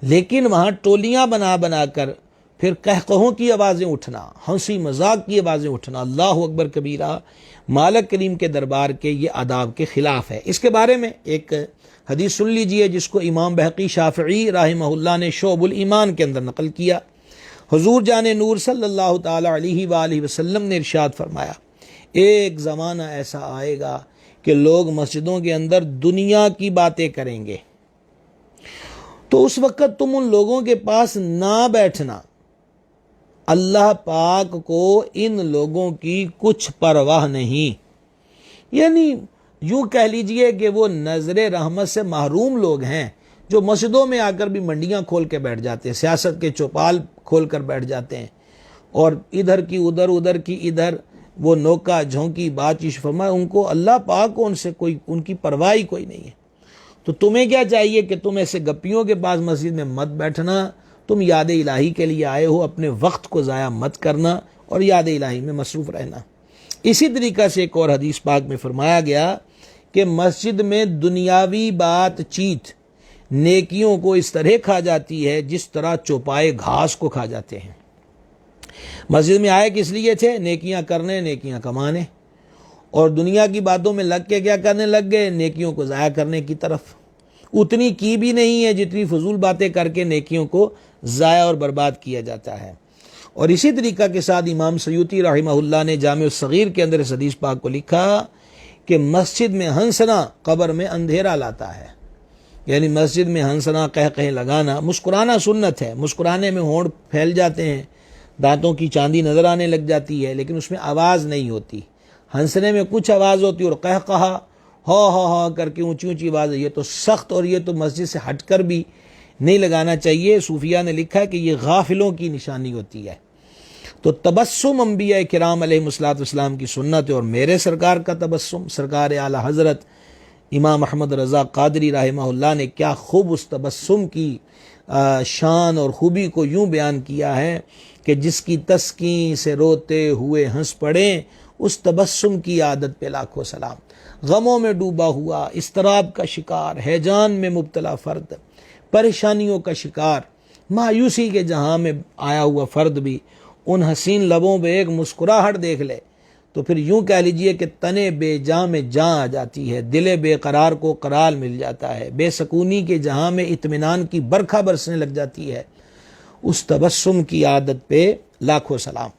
لیکن وہاں ٹولیاں بنا بنا کر پھر قہقہوں کی آوازیں اٹھنا، ہنسی مذاق کی آوازیں اٹھنا، اللہ اکبر کبیرہ، مالک کریم کے دربار کے یہ آداب کے خلاف ہے۔ اس کے بارے میں ایک حدیث سن لیجئے جس کو امام بہقی شافعی رحمہ اللہ نے شعب الایمان کے اندر نقل کیا۔ حضور جان نور صلی اللہ تعالی علیہ وآلہ وسلم نے ارشاد فرمایا، ایک زمانہ ایسا آئے گا کہ لوگ مسجدوں کے اندر دنیا کی باتیں کریں گے، تو اس وقت تم ان لوگوں کے پاس نہ بیٹھنا، اللہ پاک کو ان لوگوں کی کچھ پرواہ نہیں۔ یعنی یوں کہہ لیجئے کہ وہ نظر رحمت سے محروم لوگ ہیں جو مسجدوں میں آ کر بھی منڈیاں کھول کے بیٹھ جاتے ہیں، سیاست کے چوپال کھول کر بیٹھ جاتے ہیں، اور ادھر کی ادھر، ادھر کی ادھر، وہ نوکا جھونکی بات چیت فرمائے، ان کو اللہ پاک کو ان کی پرواہ کوئی نہیں ہے۔ تو تمہیں کیا چاہیے کہ تم ایسے گپیوں کے پاس مسجد میں مت بیٹھنا، تم یاد الہی کے لیے آئے ہو، اپنے وقت کو ضائع مت کرنا اور یاد الہی میں مصروف رہنا۔ اسی طریقہ سے ایک اور حدیث پاک میں فرمایا گیا کہ مسجد میں دنیاوی بات چیت نیکیوں کو اس طرح کھا جاتی ہے جس طرح چوپائے گھاس کو کھا جاتے ہیں۔ مسجد میں آئے کس لیے تھے؟ نیکیاں کرنے، نیکیاں کمانے، اور دنیا کی باتوں میں لگ کے کیا کرنے لگ گئے؟ نیکیوں کو ضائع کرنے کی طرف۔ اتنی کی بھی نہیں ہے جتنی فضول باتیں کر کے نیکیوں کو ضائع اور برباد کیا جاتا ہے۔ اور اسی طریقہ کے ساتھ امام سیوطی رحمہ اللہ نے جامع الصغیر کے اندر اس حدیث پاک کو لکھا کہ مسجد میں ہنسنا قبر میں اندھیرا لاتا ہے۔ یعنی مسجد میں ہنسنا، قہقہے لگانا، مسکرانا سنت ہے، مسکرانے میں ہونٹ پھیل جاتے ہیں، دانتوں کی چاندی نظر آنے لگ جاتی ہے، لیکن اس میں آواز نہیں ہوتی۔ ہنسنے میں کچھ آواز ہوتی ہے، اور قہقہا ہا کر کے اونچی اونچی آواز، یہ تو سخت، اور یہ تو مسجد سے ہٹ کر بھی نہیں لگانا چاہیے۔ صوفیہ نے لکھا ہے کہ یہ غافلوں کی نشانی ہوتی ہے۔ تو تبسم انبیاء کرام علیہ الصلوۃ والسلام کی سنت ہے، اور میرے سرکار کا تبسم، سرکار اعلی حضرت امام احمد رضا قادری رحمہ اللہ نے کیا خوب اس تبسم کی شان اور خوبی کو یوں بیان کیا ہے کہ جس کی تسکین سے روتے ہوئے ہنس پڑیں، اس تبسم کی عادت پہ لاکھوں سلام۔ غموں میں ڈوبا ہوا، اضطراب کا شکار، ہیجان میں مبتلا فرد، پریشانیوں کا شکار، مایوسی کے جہاں میں آیا ہوا فرد بھی ان حسین لبوں پہ ایک مسکراہٹ دیکھ لے تو پھر یوں کہہ لیجئے کہ تنے بے جاں میں جاں آ جاتی ہے، دل بے قرار کو قرار مل جاتا ہے، بے سکونی کے جہاں میں اطمینان کی برکھا برسنے لگ جاتی ہے۔ اس تبسم کی عادت پہ لاکھوں سلام۔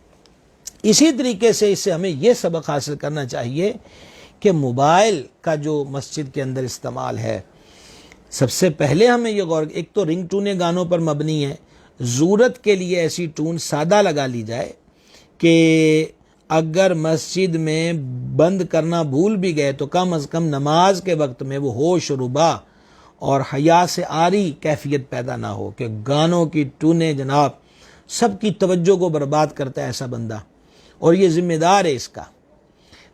اسی طریقے سے اس سے ہمیں یہ سبق حاصل کرنا چاہیے کہ موبائل کا جو مسجد کے اندر استعمال ہے، سب سے پہلے ہمیں یہ غور، ایک تو رنگ ٹونیں گانوں پر مبنی ہے، ضرورت کے لیے ایسی ٹون سادہ لگا لی جائے کہ اگر مسجد میں بند کرنا بھول بھی گئے تو کم از کم نماز کے وقت میں وہ ہوش ربا اور حیا سے عاری کیفیت پیدا نہ ہو کہ گانوں کی ٹونیں جناب سب کی توجہ کو برباد کرتا ہے ایسا بندہ، اور یہ ذمہ دار ہے اس کا۔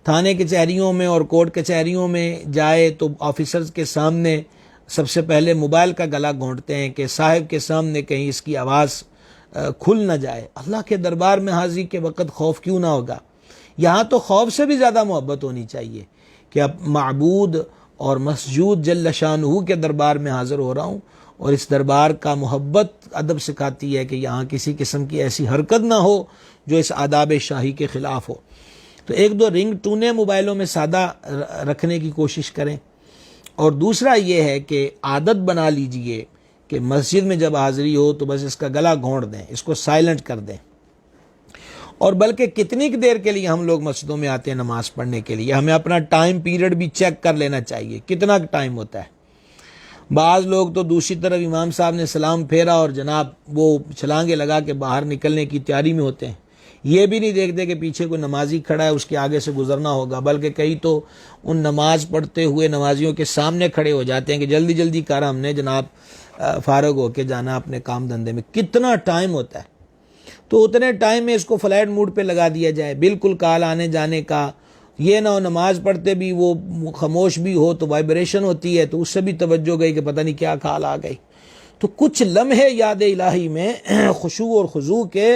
تھانے کچہریوں میں اور کورٹ کچہریوں میں جائے تو آفیسرز کے سامنے سب سے پہلے موبائل کا گلا گھونٹتے ہیں کہ صاحب کے سامنے کہیں اس کی آواز کھل نہ جائے۔ اللہ کے دربار میں حاضری کے وقت خوف کیوں نہ ہوگا؟ یہاں تو خوف سے بھی زیادہ محبت ہونی چاہیے کہ اب معبود اور مسجود جل شانہ کے دربار میں حاضر ہو رہا ہوں، اور اس دربار کا محبت ادب سکھاتی ہے کہ یہاں کسی قسم کی ایسی حرکت نہ ہو جو اس آداب شاہی کے خلاف ہو۔ تو ایک دو رنگ ٹونیں موبائلوں میں سادہ رکھنے کی کوشش کریں، اور دوسرا یہ ہے کہ عادت بنا لیجئے کہ مسجد میں جب حاضری ہو تو بس اس کا گلا گھونٹ دیں، اس کو سائلنٹ کر دیں۔ اور بلکہ کتنی دیر کے لیے ہم لوگ مسجدوں میں آتے ہیں نماز پڑھنے کے لیے، ہمیں اپنا ٹائم پیریڈ بھی چیک کر لینا چاہیے کتنا ٹائم ہوتا ہے۔ بعض لوگ تو دوسری طرف امام صاحب نے سلام پھیرا اور جناب وہ چھلانگے لگا کے باہر نکلنے کی تیاری میں ہوتے ہیں، یہ بھی نہیں دیکھتے کہ پیچھے کوئی نمازی کھڑا ہے، اس کے آگے سے گزرنا ہوگا، بلکہ کئی تو ان نماز پڑھتے ہوئے نمازیوں کے سامنے کھڑے ہو جاتے ہیں کہ جلدی جلدی کر ہم نے جناب فارغ ہو کے جانا اپنے کام دھندے میں۔ کتنا ٹائم ہوتا ہے، تو اتنے ٹائم میں اس کو فلائٹ موڈ پہ لگا دیا جائے، بالکل کال آنے جانے کا یہ نہ ہو، نماز پڑھتے بھی وہ خاموش بھی ہو تو وائبریشن ہوتی ہے تو اس سے بھی توجہ گئی کہ پتہ نہیں کیا کال آ گئی۔ تو کچھ لمحے یاد الہی میں خشوع اور خضوع کے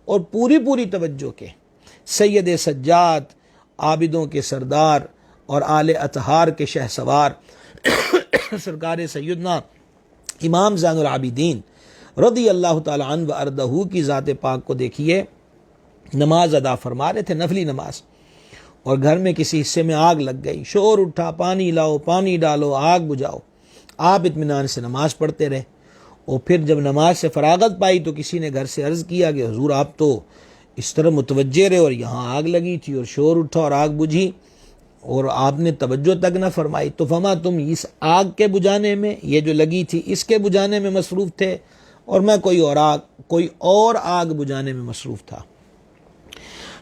اور پوری توجہ کے، سید سجاد، عابدوں کے سردار اور آل اطہار کے شہسوار سرکار سیدنا امام زین العابدین رضی اللہ تعالی عنہ و ارضہ کی ذات پاک کو دیکھیے، نماز ادا فرما رہے تھے، نفلی نماز، اور گھر میں کسی حصے میں آگ لگ گئی، شور اٹھا، پانی لاؤ، پانی ڈالو، آگ بجھاؤ۔ آپ اطمینان سے نماز پڑھتے رہے، اور پھر جب نماز سے فراغت پائی تو کسی نے گھر سے عرض کیا کہ حضور آپ تو اس طرح متوجہ رہے اور یہاں آگ لگی تھی اور شور اٹھا اور آگ بجھی اور آپ نے توجہ تک نہ فرمائی، تو فما تم اس آگ کے بجھانے میں، یہ جو لگی تھی اس کے بجھانے میں مصروف تھے، اور میں کوئی اور آگ بجھانے میں مصروف تھا۔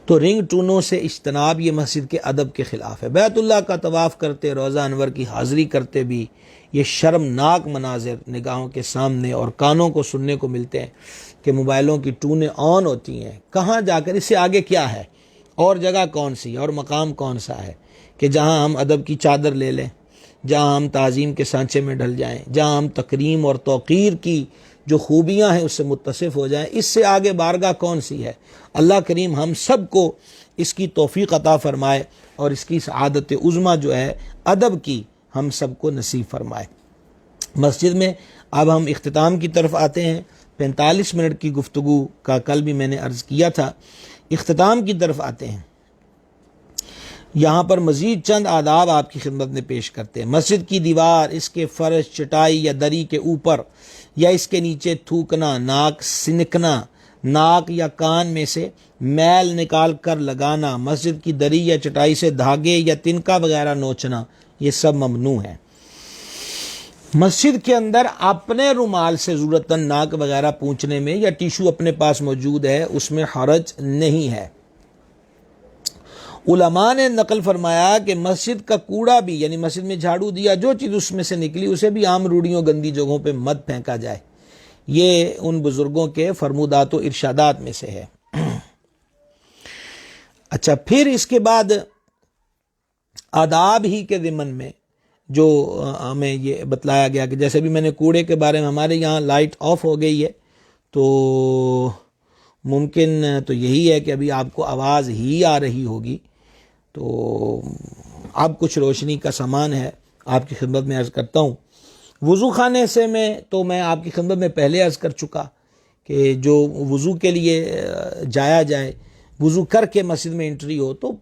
تو رنگ ٹونوں سے اجتناب یہ مسجد کے ادب کے خلاف ہے۔ بیت اللہ کا طواف کرتے، روزہ انور کی حاضری کرتے بھی یہ شرمناک مناظر نگاہوں کے سامنے اور کانوں کو سننے کو ملتے ہیں کہ موبائلوں کی ٹونیں آن ہوتی ہیں۔ کہاں جا کر، اس سے آگے کیا ہے، اور جگہ کون سی ہے اور مقام کون سا ہے کہ جہاں ہم ادب کی چادر لے لیں، جہاں ہم تعظیم کے سانچے میں ڈھل جائیں، جہاں ہم تکریم اور توقیر کی جو خوبیاں ہیں اس سے متصف ہو جائیں۔ اس سے آگے بارگاہ کون سی ہے؟ اللہ کریم ہم سب کو اس کی توفیق عطا فرمائے اور اس کی سعادت عظمیٰ جو ہے ادب کی ہم سب کو نصیب فرمائے۔ مسجد میں اب ہم اختتام کی طرف آتے ہیں۔ 45 منٹ کی گفتگو کا کل بھی میں نے عرض کیا تھا، اختتام کی طرف آتے ہیں۔ یہاں پر مزید چند آداب آپ کی خدمت میں پیش کرتے ہیں۔ مسجد کی دیوار، اس کے فرش، چٹائی یا دری کے اوپر یا اس کے نیچے تھوکنا، ناک سنکنا، ناک یا کان میں سے میل نکال کر لگانا، مسجد کی دری یا چٹائی سے دھاگے یا تنکا وغیرہ نوچنا، یہ سب ممنوع ہے۔ مسجد کے اندر اپنے رومال سے ضرورتاً ناک وغیرہ پونچھنے میں یا ٹیشو اپنے پاس موجود ہے، اس میں حرج نہیں ہے۔ علماء نے نقل فرمایا کہ مسجد کا کوڑا بھی، یعنی مسجد میں جھاڑو دیا، جو چیز اس میں سے نکلی اسے بھی عام روڑیوں گندی جگہوں پہ مت پھینکا جائے۔ یہ ان بزرگوں کے فرمودات و ارشادات میں سے ہے۔ اچھا، پھر اس کے بعد آداب ہی کے ضمن میں جو ہمیں یہ بتلایا گیا کہ جیسے بھی میں نے کوڑے کے بارے میں، ہمارے یہاں لائٹ آف ہو گئی ہے تو ممکن تو یہی ہے کہ ابھی آپ کو آواز ہی آ رہی ہوگی، تو اب کچھ روشنی کا سامان ہے آپ کی خدمت میں عرض کرتا ہوں۔ وضو خانے سے تو میں آپ کی خدمت میں پہلے عرض کر چکا کہ جو وضو کے لیے جایا جائے، وضو کر کے مسجد میں انٹری ہو تو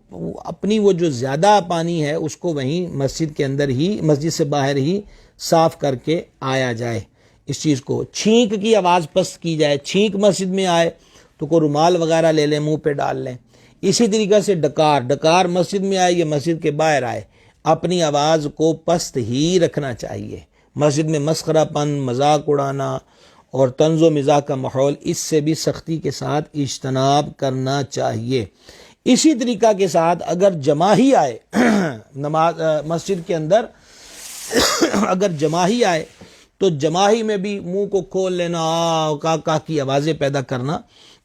اپنی وہ جو زیادہ پانی ہے اس کو وہیں مسجد کے اندر ہی، مسجد سے باہر ہی صاف کر کے آیا جائے۔ اس چیز کو چھینک کی آواز پست کی جائے، چھینک مسجد میں آئے تو کوئی رومال وغیرہ لے لیں، منہ پہ ڈال لیں۔ اسی طریقے سے ڈکار مسجد میں آئے یا مسجد کے باہر آئے، اپنی آواز کو پست ہی رکھنا چاہیے۔ مسجد میں مسخرہ پن، مذاق اڑانا اور طنز و مزاح کا ماحول، اس سے بھی سختی کے ساتھ اجتناب کرنا چاہیے۔ اسی طریقہ کے ساتھ اگر جماعی آئے نماز مسجد کے اندر اگر جماعی آئے تو جماعی میں بھی منہ کو کھول لینا، کا کی آوازیں پیدا کرنا،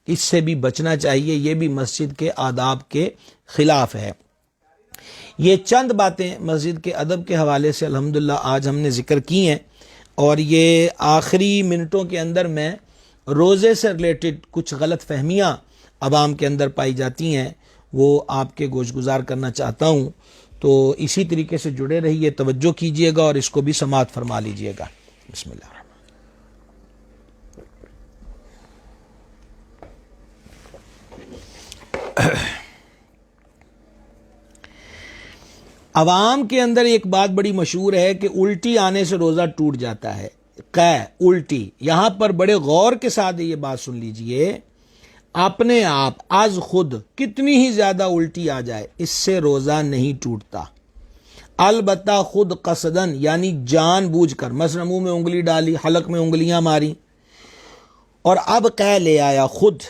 اس سے بھی بچنا چاہیے۔ یہ بھی مسجد کے آداب کے خلاف ہے۔ یہ چند باتیں مسجد کے ادب کے حوالے سے الحمدللہ آج ہم نے ذکر کی ہیں، اور یہ آخری منٹوں کے اندر میں روزے سے ریلیٹڈ کچھ غلط فہمیاں عوام کے اندر پائی جاتی ہیں، وہ آپ کے گوش گزار کرنا چاہتا ہوں۔ تو اسی طریقے سے جڑے رہیے، توجہ کیجیے گا اور اس کو بھی سماعت فرما لیجیے گا۔ بسم اللہ۔ عوام کے اندر ایک بات بڑی مشہور ہے کہ الٹی آنے سے روزہ ٹوٹ جاتا ہے۔ الٹی، یہاں پر بڑے غور کے ساتھ یہ بات سن لیجئے، اپنے آپ از خود کتنی ہی زیادہ الٹی آ جائے اس سے روزہ نہیں ٹوٹتا، البتہ خود قصدن یعنی جان بوجھ کر، مثلا منہ میں انگلی ڈالی، حلق میں انگلیاں ماری اور اب لے آیا خود،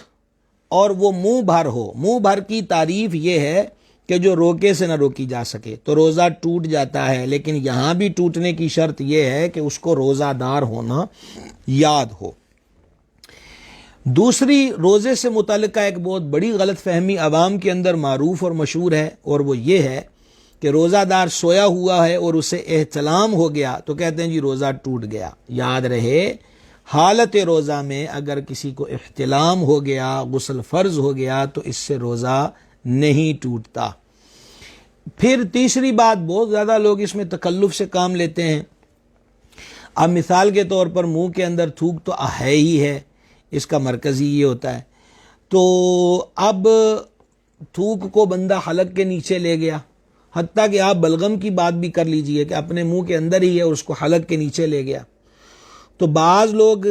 اور وہ منہ بھر ہو۔ منہ بھر کی تعریف یہ ہے کہ جو روکے سے نہ روکی جا سکے تو روزہ ٹوٹ جاتا ہے، لیکن یہاں بھی ٹوٹنے کی شرط یہ ہے کہ اس کو روزہ دار ہونا یاد ہو۔ دوسری روزے سے متعلقہ ایک بہت بڑی غلط فہمی عوام کے اندر معروف اور مشہور ہے، اور وہ یہ ہے کہ روزہ دار سویا ہوا ہے اور اسے احتلام ہو گیا تو کہتے ہیں جی روزہ ٹوٹ گیا۔ یاد رہے، حالت روزہ میں اگر کسی کو احتلام ہو گیا، غسل فرض ہو گیا تو اس سے روزہ نہیں ٹوٹتا۔ پھر تیسری بات، بہت زیادہ لوگ اس میں تکلف سے کام لیتے ہیں۔ اب مثال کے طور پر منہ کے اندر تھوک تو ہے ہی ہے، اس کا مرکز ہی یہ ہوتا ہے، تو اب تھوک کو بندہ حلق کے نیچے لے گیا، حتیٰ کہ آپ بلغم کی بات بھی کر لیجئے کہ اپنے منہ کے اندر ہی ہے اور اس کو حلق کے نیچے لے گیا، تو بعض لوگ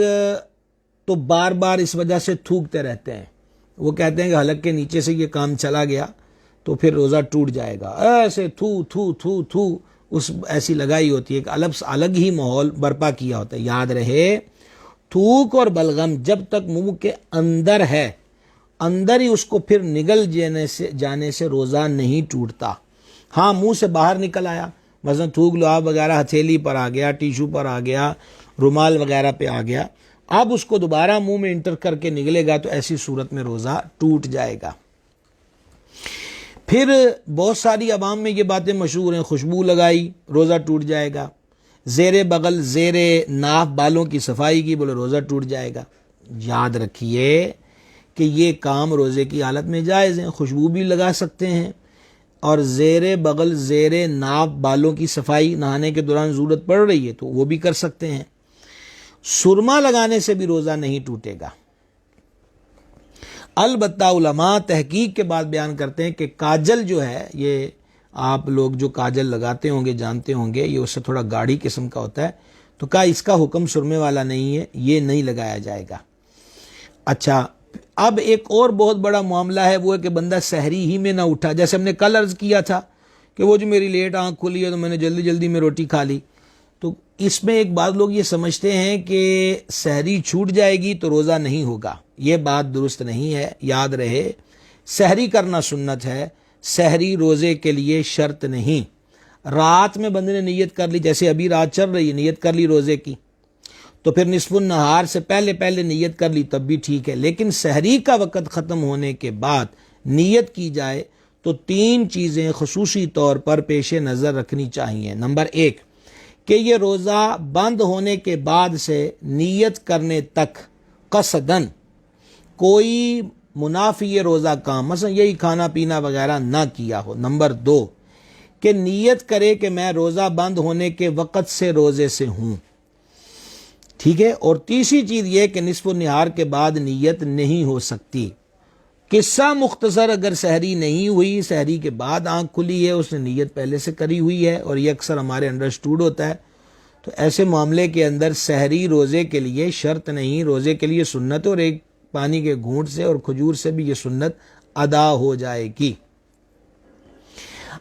تو بار بار اس وجہ سے تھوکتے رہتے ہیں، وہ کہتے ہیں کہ حلق کے نیچے سے یہ کام چلا گیا تو پھر روزہ ٹوٹ جائے گا، ایسے تھو تھو تھو تھو اس ایسی لگائی ہوتی ہے کہ الگ ہی ماحول برپا کیا ہوتا ہے۔ یاد رہے تھوک اور بلغم جب تک منہ کے اندر ہے، اندر ہی اس کو پھر نگل جانے سے روزہ نہیں ٹوٹتا۔ ہاں منہ سے باہر نکل آیا، مثلا تھوک لعاب وغیرہ ہتھیلی پر آ گیا، ٹیشو پر آ گیا، رومال وغیرہ پہ آ گیا، اب اس کو دوبارہ منہ میں انٹر کر کے نگلے گا تو ایسی صورت میں روزہ ٹوٹ جائے گا۔ پھر بہت ساری عوام میں یہ باتیں مشہور ہیں، خوشبو لگائی روزہ ٹوٹ جائے گا، زیر بغل زیر ناف بالوں کی صفائی کی، بولے روزہ ٹوٹ جائے گا۔ یاد رکھیے کہ یہ کام روزے کی حالت میں جائز ہیں، خوشبو بھی لگا سکتے ہیں، اور زیر بغل زیر ناف بالوں کی صفائی نہانے کے دوران ضرورت پڑ رہی ہے تو وہ بھی کر سکتے ہیں۔ سرما لگانے سے بھی روزہ نہیں ٹوٹے گا۔ البتہ علماء تحقیق کے بعد بیان کرتے ہیں کہ کاجل جو ہے، یہ آپ لوگ جو کاجل لگاتے ہوں گے جانتے ہوں گے، یہ اس سے تھوڑا گاڑھی قسم کا ہوتا ہے، تو کہا اس کا حکم سرمے والا نہیں ہے، یہ نہیں لگایا جائے گا۔ اچھا اب ایک اور بہت بڑا معاملہ ہے، وہ ہے کہ بندہ سحری ہی میں نہ اٹھا، جیسے ہم نے کل عرض کیا تھا کہ وہ جو میری لیٹ آنکھ کھلی ہے تو میں نے جلدی میں روٹی کھا لی، تو اس میں ایک بعض لوگ یہ سمجھتے ہیں کہ سحری چھوٹ جائے گی تو روزہ نہیں ہوگا، یہ بات درست نہیں ہے۔ یاد رہے سحری کرنا سنت ہے، سحری روزے کے لیے شرط نہیں۔ رات میں بندے نے نیت کر لی، جیسے ابھی رات چل رہی ہے، نیت کر لی روزے کی، تو پھر نصف النہار سے پہلے نیت کر لی تب بھی ٹھیک ہے، لیکن سحری کا وقت ختم ہونے کے بعد نیت کی جائے تو 3 چیزیں خصوصی طور پر پیش نظر رکھنی چاہیے۔ نمبر 1 کہ یہ روزہ بند ہونے کے بعد سے نیت کرنے تک قصدن کوئی منافی روزہ کام، مثلا یہی کھانا پینا وغیرہ نہ کیا ہو۔ نمبر 2 کہ نیت کرے کہ میں روزہ بند ہونے کے وقت سے روزے سے ہوں، ٹھیک ہے۔ اور تیسری چیز یہ کہ نصف النہار کے بعد نیت نہیں ہو سکتی۔ قصہ مختصر، اگر سحری نہیں ہوئی، سحری کے بعد آنکھ کھلی ہے، اس نے نیت پہلے سے کری ہوئی ہے، اور یہ اکثر ہمارے انڈرسٹوڈ ہوتا ہے، تو ایسے معاملے کے اندر سحری روزے کے لیے شرط نہیں، روزے کے لیے سنت، اور ایک پانی کے گھونٹ سے اور کھجور سے بھی یہ سنت ادا ہو جائے گی۔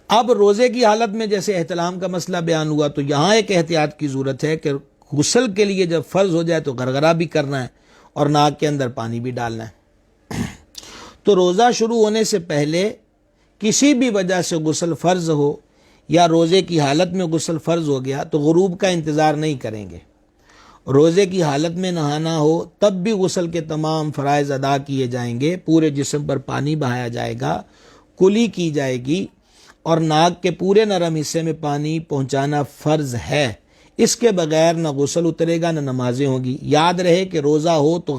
اب روزے کی حالت میں جیسے احتلام کا مسئلہ بیان ہوا، تو یہاں ایک احتیاط کی ضرورت ہے کہ غسل کے لیے جب فرض ہو جائے تو غرغرہ بھی کرنا ہے اور ناک کے اندر پانی بھی ڈالنا ہے۔ تو روزہ شروع ہونے سے پہلے کسی بھی وجہ سے غسل فرض ہو یا روزے کی حالت میں غسل فرض ہو گیا تو غروب کا انتظار نہیں کریں گے۔ روزے کی حالت میں نہانا ہو تب بھی غسل کے تمام فرائض ادا کیے جائیں گے، پورے جسم پر پانی بہایا جائے گا، کلی کی جائے گی، اور ناک کے پورے نرم حصے میں پانی پہنچانا فرض ہے۔ اس کے بغیر نہ غسل اترے گا نہ نمازیں ہوں گی۔ یاد رہے کہ روزہ ہو تو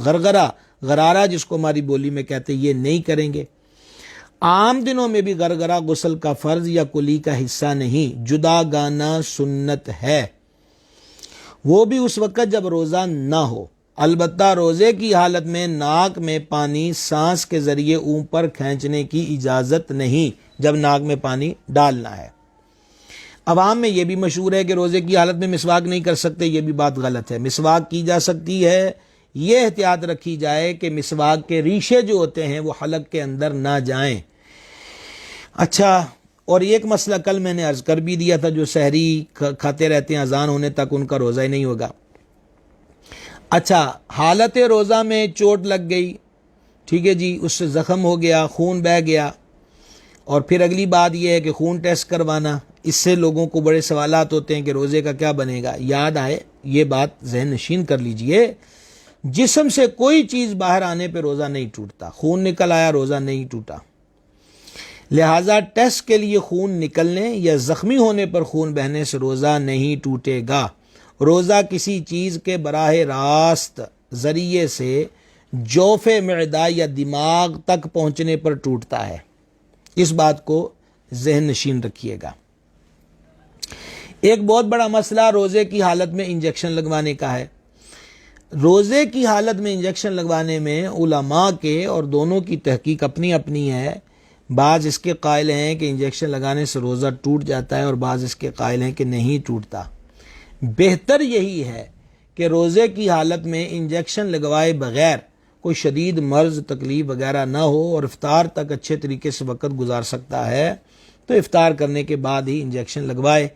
غرارہ جس کو ہماری بولی میں کہتے ہیں، یہ نہیں کریں گے۔ عام دنوں میں بھی غرغرہ غسل کا فرض یا کلی کا حصہ نہیں، جدا گانا سنت ہے، وہ بھی اس وقت جب روزہ نہ ہو۔ البتہ روزے کی حالت میں ناک میں پانی سانس کے ذریعے اوپر کھینچنے کی اجازت نہیں جب ناک میں پانی ڈالنا ہے۔ عوام میں یہ بھی مشہور ہے کہ روزے کی حالت میں مسواک نہیں کر سکتے، یہ بھی بات غلط ہے، مسواک کی جا سکتی ہے، یہ احتیاط رکھی جائے کہ مسواک کے ریشے جو ہوتے ہیں وہ حلق کے اندر نہ جائیں۔ اچھا، اور ایک مسئلہ کل میں نے عرض کر بھی دیا تھا، جو سحری کھاتے رہتے ہیں اذان ہونے تک ان کا روزہ ہی نہیں ہوگا۔ اچھا، حالت روزہ میں چوٹ لگ گئی، ٹھیک ہے جی، اس سے زخم ہو گیا، خون بہہ گیا، اور پھر اگلی بات یہ ہے کہ خون ٹیسٹ کروانا، اس سے لوگوں کو بڑے سوالات ہوتے ہیں کہ روزے کا کیا بنے گا۔ یاد آئے یہ بات ذہن نشین کر لیجئے، جسم سے کوئی چیز باہر آنے پہ روزہ نہیں ٹوٹتا، خون نکل آیا روزہ نہیں ٹوٹا، لہٰذا ٹیسٹ کے لیے خون نکلنے یا زخمی ہونے پر خون بہنے سے روزہ نہیں ٹوٹے گا۔ روزہ کسی چیز کے براہ راست ذریعے سے جوف معدہ یا دماغ تک پہنچنے پر ٹوٹتا ہے، اس بات کو ذہن نشین رکھیے گا۔ ایک بہت بڑا مسئلہ روزے کی حالت میں انجیکشن لگوانے کا ہے۔ روزے کی حالت میں انجیکشن لگوانے میں علماء کے اور دونوں کی تحقیق اپنی اپنی ہے۔ بعض اس کے قائل ہیں کہ انجیکشن لگانے سے روزہ ٹوٹ جاتا ہے، اور بعض اس کے قائل ہیں کہ نہیں ٹوٹتا۔ بہتر یہی ہے کہ روزے کی حالت میں انجیکشن لگوائے بغیر کوئی شدید مرض تکلیف وغیرہ نہ ہو اور افطار تک اچھے طریقے سے وقت گزار سکتا ہے تو افطار کرنے کے بعد ہی انجیکشن لگوائے۔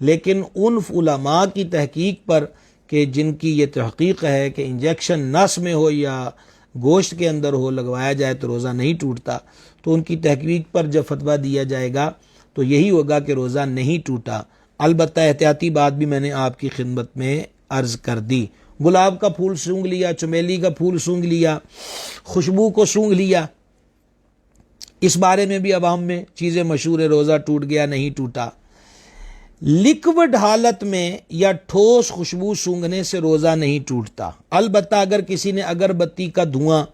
لیکن ان علماء کی تحقیق پر کہ جن کی یہ تحقیق ہے کہ انجیکشن نس میں ہو یا گوشت کے اندر ہو لگوایا جائے تو روزہ نہیں ٹوٹتا، تو ان کی تحقیق پر جب فتویٰ دیا جائے گا تو یہی ہوگا کہ روزہ نہیں ٹوٹا۔ البتہ احتیاطی بات بھی میں نے آپ کی خدمت میں عرض کر دی۔ گلاب کا پھول سونگھ لیا، چمیلی کا پھول سونگھ لیا، خوشبو کو سونگھ لیا، اس بارے میں بھی عوام میں چیزیں مشہور ہے، روزہ ٹوٹ گیا نہیں ٹوٹا۔ لکوڈ حالت میں یا ٹھوس خوشبو سونگھنے سے روزہ نہیں ٹوٹتا، البتہ اگر کسی نے اگربتی کا دھواں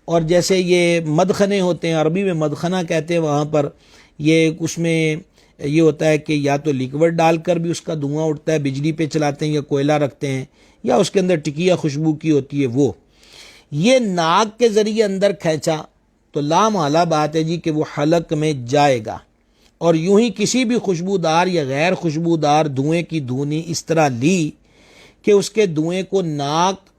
اور جیسے یہ مدخنے ہوتے ہیں، عربی میں مدخنہ کہتے ہیں، وہاں پر یہ اس میں یہ ہوتا ہے کہ یا تو لکوڈ ڈال کر بھی اس کا دھواں اٹھتا ہے، بجلی پہ چلاتے ہیں یا کوئلہ رکھتے ہیں، یا اس کے اندر ٹکیا خوشبو کی ہوتی ہے وہ، یہ ناک کے ذریعے اندر کھینچا تو لامحالہ بات ہے جی کہ وہ حلق میں جائے گا۔ اور یوں ہی کسی بھی خوشبودار یا غیر خوشبودار دھوئیں کی دھونی اس طرح لی کہ اس کے دھوئیں کو ناک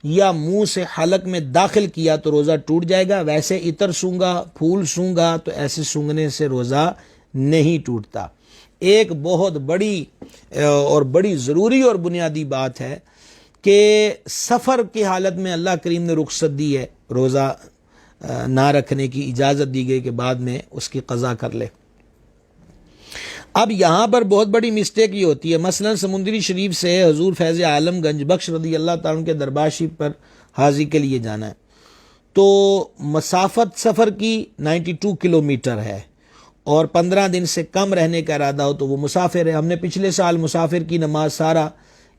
یا منہ سے حلق میں داخل کیا تو روزہ ٹوٹ جائے گا۔ ویسے عطر سونگا، پھول سونگا تو ایسے سونگنے سے روزہ نہیں ٹوٹتا۔ ایک بہت بڑی اور بڑی ضروری اور بنیادی بات ہے کہ سفر کی حالت میں اللہ کریم نے رخصت دی ہے، روزہ نہ رکھنے کی اجازت دی گئی کہ بعد میں اس کی قضا کر لے۔ اب یہاں پر بہت بڑی مسٹیک یہ ہوتی ہے، مثلا سمندری شریف سے حضور فیض عالم گنج بخش رضی اللہ تعالیٰ عنہ کے دربار شریف پر حاضری کے لیے جانا ہے، تو مسافت سفر کی 92 کلومیٹر ہے اور 15 دن سے کم رہنے کا ارادہ ہو تو وہ مسافر ہے۔ ہم نے پچھلے سال مسافر کی نماز سارا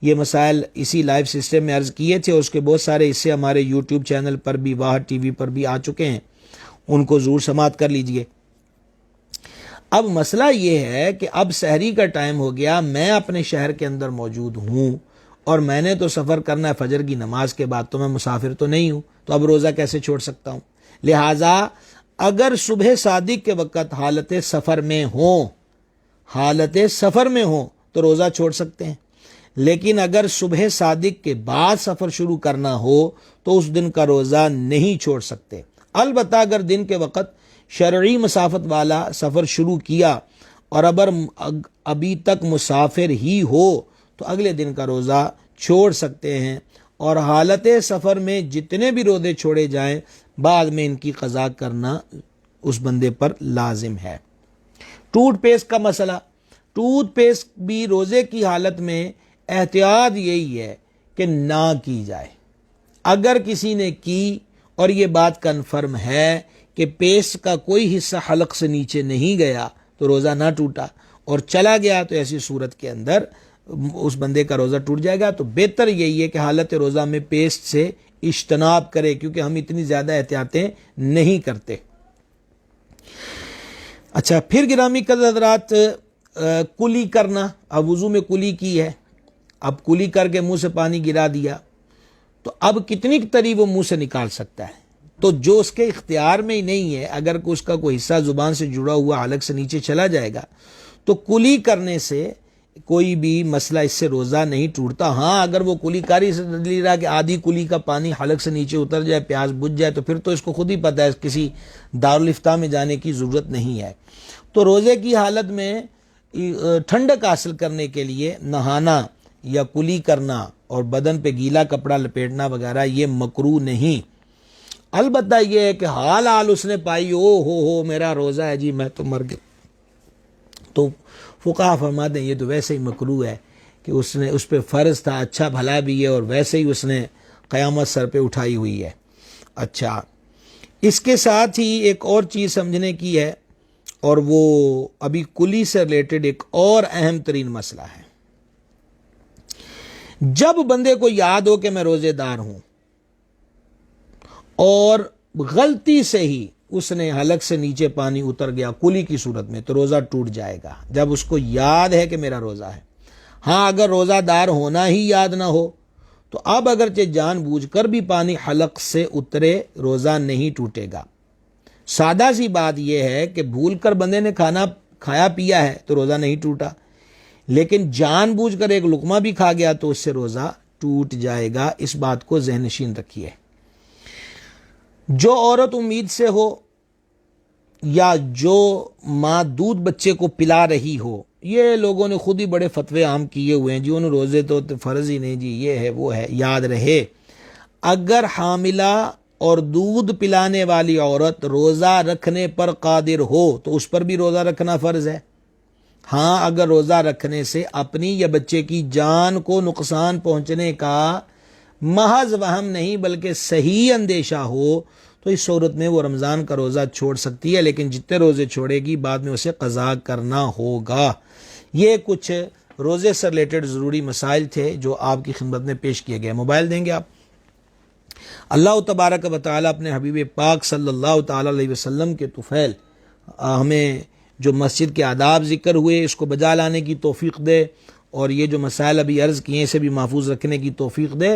یہ مسائل اسی لائیو سسٹم میں عرض کیے تھے، اور اس کے بہت سارے حصے ہمارے یوٹیوب چینل پر بھی، واحد ٹی وی پر بھی آ چکے ہیں، ان کو ضرور سماعت کر لیجئے۔ اب مسئلہ یہ ہے کہ اب سحری کا ٹائم ہو گیا، میں اپنے شہر کے اندر موجود ہوں اور میں نے تو سفر کرنا ہے فجر کی نماز کے بعد، تو میں مسافر تو نہیں ہوں، تو اب روزہ کیسے چھوڑ سکتا ہوں؟ لہٰذا اگر صبح صادق کے وقت حالت سفر میں ہوں تو روزہ چھوڑ سکتے ہیں، لیکن اگر صبح صادق کے بعد سفر شروع کرنا ہو تو اس دن کا روزہ نہیں چھوڑ سکتے۔ البتہ اگر دن کے وقت شرعی مسافت والا سفر شروع کیا اور ابھی تک مسافر ہی ہو تو اگلے دن کا روزہ چھوڑ سکتے ہیں، اور حالت سفر میں جتنے بھی روزے چھوڑے جائیں بعد میں ان کی قضا کرنا اس بندے پر لازم ہے۔ ٹوتھ پیسٹ کا مسئلہ، ٹوتھ پیسٹ بھی روزے کی حالت میں احتیاط یہی ہے کہ نہ کی جائے۔ اگر کسی نے کی اور یہ بات کنفرم ہے کہ پیسٹ کا کوئی حصہ حلق سے نیچے نہیں گیا تو روزہ نہ ٹوٹا، اور چلا گیا تو ایسی صورت کے اندر اس بندے کا روزہ ٹوٹ جائے گا۔ تو بہتر یہی ہے کہ حالت روزہ میں پیسٹ سے اجتناب کرے، کیونکہ ہم اتنی زیادہ احتیاطیں نہیں کرتے۔ اچھا، پھر گرامی قدر حضرات، کلی کرنا، اب وضو میں کلی کی ہے، اب کلی کر کے منہ سے پانی گرا دیا تو اب کتنی تری وہ منہ سے نکال سکتا ہے؟ تو جو اس کے اختیار میں ہی نہیں ہے، اگر اس کا کوئی حصہ زبان سے جڑا ہوا حلق سے نیچے چلا جائے گا تو کلی کرنے سے کوئی بھی مسئلہ اس سے روزہ نہیں ٹوٹتا۔ ہاں، اگر وہ کلی کاری سے دلیل رہا کہ آدھی کلی کا پانی حلق سے نیچے اتر جائے، پیاس بجھ جائے، تو پھر تو اس کو خود ہی پتہ ہے، کسی دارالفتہ میں جانے کی ضرورت نہیں ہے۔ تو روزے کی حالت میں ٹھنڈک حاصل کرنے کے لیے نہانا یا کلی کرنا اور بدن پہ گیلا کپڑا لپیٹنا وغیرہ یہ مکروہ نہیں۔ البتہ یہ ہے کہ حال اس نے پائی، ہو میرا روزہ ہے جی، میں تو مر گیا، تو فقہا فرماتے ہیں یہ تو ویسے ہی مکروہ ہے کہ اس پہ فرض تھا، اچھا بھلا بھی ہے، اور ویسے ہی اس نے قیامت سر پہ اٹھائی ہوئی ہے۔ اچھا، اس کے ساتھ ہی ایک اور چیز سمجھنے کی ہے، اور وہ ابھی کلی سے ریلیٹڈ ایک اور اہم ترین مسئلہ ہے۔ جب بندے کو یاد ہو کہ میں روزے دار ہوں اور غلطی سے ہی اس نے حلق سے نیچے پانی اتر گیا کلی کی صورت میں، تو روزہ ٹوٹ جائے گا، جب اس کو یاد ہے کہ میرا روزہ ہے۔ ہاں اگر روزہ دار ہونا ہی یاد نہ ہو تو اب اگرچہ جان بوجھ کر بھی پانی حلق سے اترے روزہ نہیں ٹوٹے گا۔ سادہ سی بات یہ ہے کہ بھول کر بندے نے کھانا کھایا پیا ہے تو روزہ نہیں ٹوٹا، لیکن جان بوجھ کر ایک لقمہ بھی کھا گیا تو اس سے روزہ ٹوٹ جائے گا۔ اس بات کو ذہن نشین رکھیے۔ جو عورت امید سے ہو یا جو ماں دودھ بچے کو پلا رہی ہو، یہ لوگوں نے خود ہی بڑے فتوے عام کیے ہوئے ہیں جی، انہوں روزے تو فرض ہی نہیں جی، یہ ہے وہ ہے۔ یاد رہے اگر حاملہ اور دودھ پلانے والی عورت روزہ رکھنے پر قادر ہو تو اس پر بھی روزہ رکھنا فرض ہے۔ ہاں اگر روزہ رکھنے سے اپنی یا بچے کی جان کو نقصان پہنچنے کا محض وہم نہیں بلکہ صحیح اندیشہ ہو تو اس صورت میں وہ رمضان کا روزہ چھوڑ سکتی ہے، لیکن جتنے روزے چھوڑے گی بعد میں اسے قضا کرنا ہوگا۔ یہ کچھ روزے سے ریلیٹڈ ضروری مسائل تھے جو آپ کی خدمت میں پیش کیے گئے۔ موبائل دیں گے آپ؟ اللہ تبارک و تعالی اپنے حبیب پاک صلی اللہ تعالی علیہ وسلم کے طفیل ہمیں جو مسجد کے آداب ذکر ہوئے اس کو بجا لانے کی توفیق دے، اور یہ جو مسائل ابھی عرض کیے اسے بھی محفوظ رکھنے کی توفیق دے۔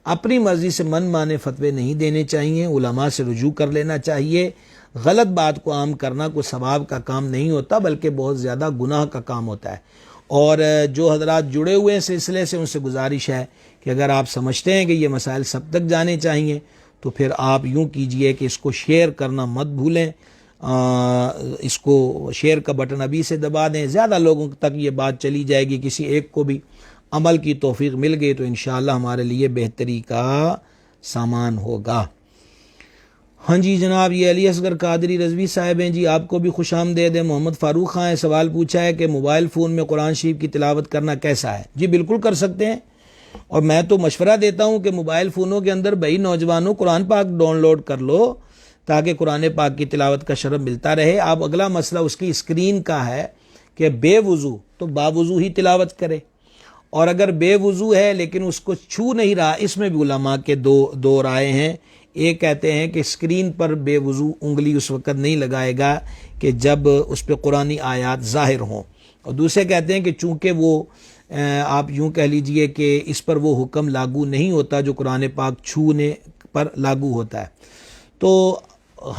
اپنی مرضی سے من مانے فتوے نہیں دینے چاہیے، علماء سے رجوع کر لینا چاہیے۔ غلط بات کو عام کرنا کوئی ثواب کا کام نہیں ہوتا بلکہ بہت زیادہ گناہ کا کام ہوتا ہے۔ اور جو حضرات جڑے ہوئے ہیں سلسلے سے ان سے گزارش ہے کہ اگر آپ سمجھتے ہیں کہ یہ مسائل سب تک جانے چاہیے تو پھر آپ یوں کیجئے کہ اس کو شیئر کرنا مت بھولیں، اس کو شیئر کا بٹن ابھی سے دبا دیں، زیادہ لوگوں تک یہ بات چلی جائے گی، کسی ایک کو بھی عمل کی توفیق مل گئی تو انشاءاللہ ہمارے لیے بہتری کا سامان ہوگا۔ ہاں جی جناب، یہ علی اصغر قادری رضوی صاحب ہیں جی، آپ کو بھی خوش آمدید ہے۔ محمد فاروق خان نے سوال پوچھا ہے کہ موبائل فون میں قرآن شریف کی تلاوت کرنا کیسا ہے؟ جی بالکل کر سکتے ہیں، اور میں تو مشورہ دیتا ہوں کہ موبائل فونوں کے اندر بھائی نوجوانوں قرآن پاک ڈاؤن لوڈ کر لو تاکہ قرآن پاک کی تلاوت کا شرف ملتا رہے۔ اب اگلا مسئلہ اس کی اسکرین کا ہے کہ بے وضو تو باوضو ہی تلاوت کرے، اور اگر بے وضو ہے لیکن اس کو چھو نہیں رہا، اس میں بھی علماء کے دو رائے ہیں۔ ایک کہتے ہیں کہ اسکرین پر بے وضو انگلی اس وقت نہیں لگائے گا کہ جب اس پہ قرآنی آیات ظاہر ہوں، اور دوسرے کہتے ہیں کہ چونکہ وہ آپ یوں کہہ لیجئے کہ اس پر وہ حکم لاگو نہیں ہوتا جو قرآن پاک چھونے پر لاگو ہوتا ہے۔ تو